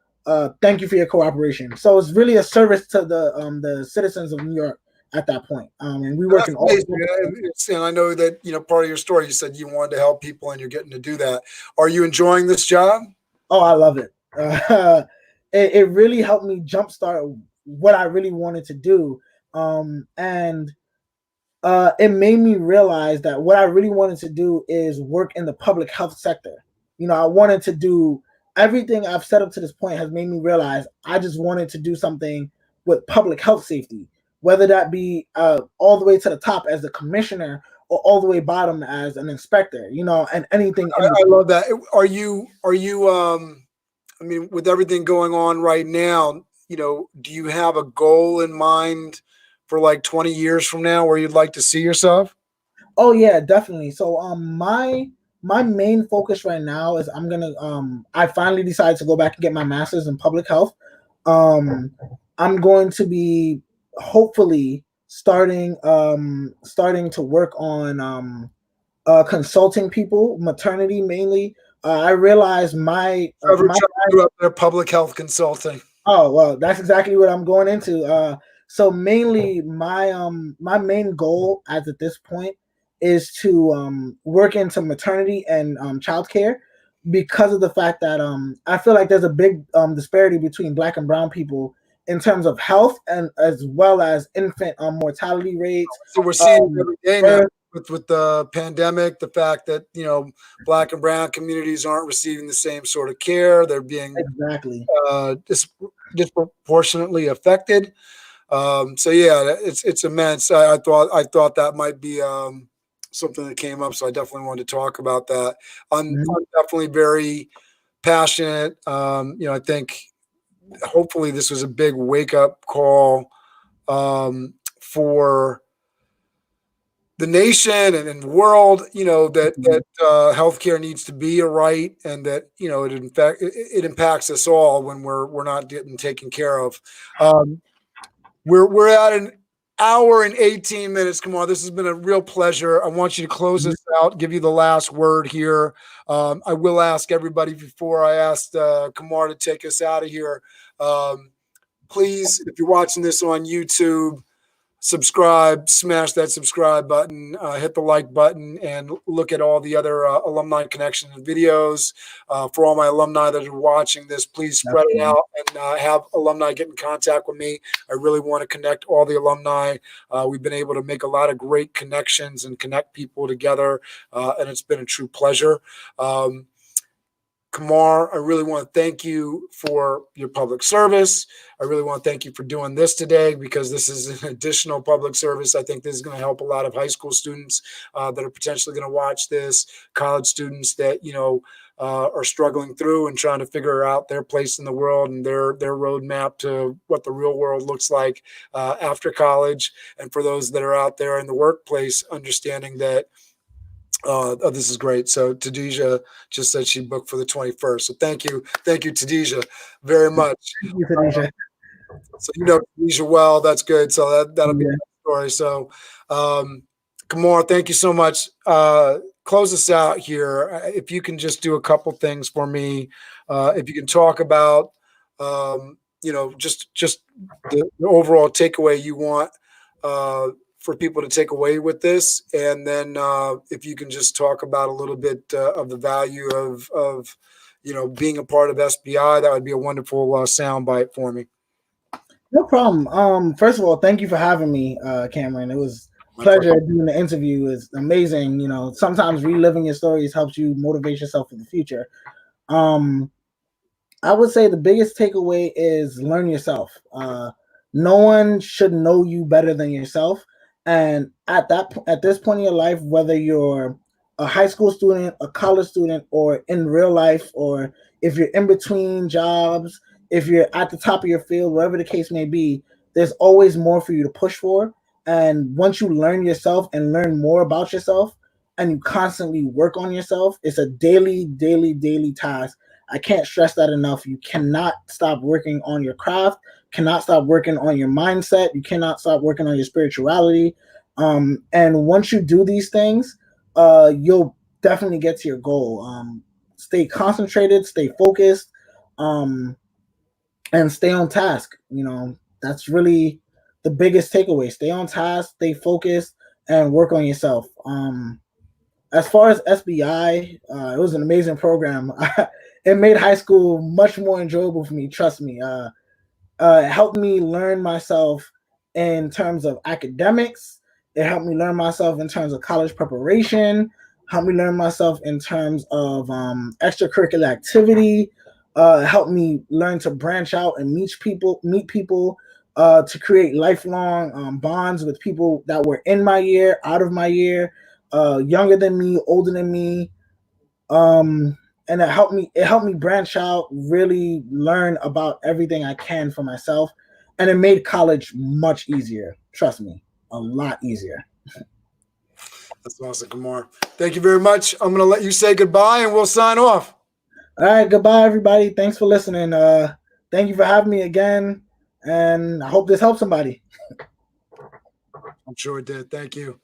Thank you for your cooperation. So it's really a service to the citizens of New York at that point. And we work in all. And I know that part of your story, you said you wanted to help people, and you're getting to do that. Are you enjoying this job? Oh, I love it. It really helped me jumpstart what I really wanted to do, and it made me realize that what I really wanted to do is work in the public health sector. I wanted to do everything I've set up to this point has made me realize I just wanted to do something with public health safety, whether that be all the way to the top as a commissioner or all the way bottom as an inspector, and anything. I love that. Are you? I mean, with everything going on right now, do you have a goal in mind for like 20 years from now where you'd like to see yourself? Oh yeah, definitely. So my main focus right now is I finally decided to go back and get my master's in public health. I'm going to be hopefully starting to work on consulting people, maternity mainly. I realized my up there public health consulting. Oh well, that's exactly what I'm going into. So mainly my main goal as at this point is to work into maternity and childcare, because of the fact that I feel like there's a big disparity between Black and Brown people in terms of health and as well as infant mortality rates. So we're seeing every day now with the pandemic, the fact that Black and Brown communities aren't receiving the same sort of care. They're being exactly disproportionately affected. So yeah, it's immense. I thought that might be something that came up, so I definitely wanted to talk about that. I'm definitely very passionate. I think hopefully this was a big wake up call for the nation and the world. That healthcare needs to be a right, and that it impacts us all when we're not getting taken care of. We're at an hour and 18 minutes. Come on, this has been a real pleasure. I want you to close this out, give you the last word here. I will ask everybody before I ask Kemar to take us out of here. Please, if you're watching this on YouTube, subscribe, smash that subscribe button, hit the like button, and look at all the other Alumni Connection videos. For all my alumni that are watching this, please spread it out and have alumni get in contact with me. I really want to connect all the alumni. We've been able to make a lot of great connections and connect people together, and it's been a true pleasure. Kemar, I really want to thank you for your public service. I really want to thank you for doing this today, because this is an additional public service. I think this is going to help a lot of high school students that are potentially going to watch this, college students that, are struggling through and trying to figure out their place in the world and their roadmap to what the real world looks like after college. And for those that are out there in the workplace, understanding that this is great. So Tadija just said she booked for the 21st. So thank you, Tadija, very much. Thank you, Tadija. So Tadija well. That's good. So that'll be a good story. So Kemar, thank you so much. Close us out here. If you can just do a couple things for me. If you can talk about just the overall takeaway you want for people to take away with this, and then if you can just talk about a little bit of the value of being a part of SBI, that would be a wonderful soundbite for me. No problem. First of all, thank you for having me, Cameron. It was a pleasure doing the interview. It's amazing. Sometimes reliving your stories helps you motivate yourself for the future. I would say the biggest takeaway is learn yourself. No one should know you better than yourself. And at this point in your life, whether you're a high school student, a college student, or in real life, or if you're in between jobs, if you're at the top of your field, whatever the case may be, there's always more for you to push for. And once you learn yourself and learn more about yourself, and you constantly work on yourself, it's a daily task. I can't stress that enough. You cannot stop working on your craft, cannot stop working on your mindset. You cannot stop working on your spirituality. And once you do these things, you'll definitely get to your goal. Stay concentrated, stay focused, and stay on task. That's really the biggest takeaway. Stay on task, stay focused, and work on yourself. As far as SBI, it was an amazing program. It made high school much more enjoyable for me. Trust me. It helped me learn myself in terms of academics. It helped me learn myself in terms of college preparation. Helped me learn myself in terms of extracurricular activity. It helped me learn to branch out and meet people, to create lifelong bonds with people that were in my year, out of my year, younger than me, older than me. And it helped me branch out, really learn about everything I can for myself. And it made college much easier. Trust me, a lot easier. That's awesome, Kemar. Thank you very much. I'm going to let you say goodbye and we'll sign off. All right, goodbye, everybody. Thanks for listening. Thank you for having me again. And I hope this helps somebody. I'm sure it did. Thank you.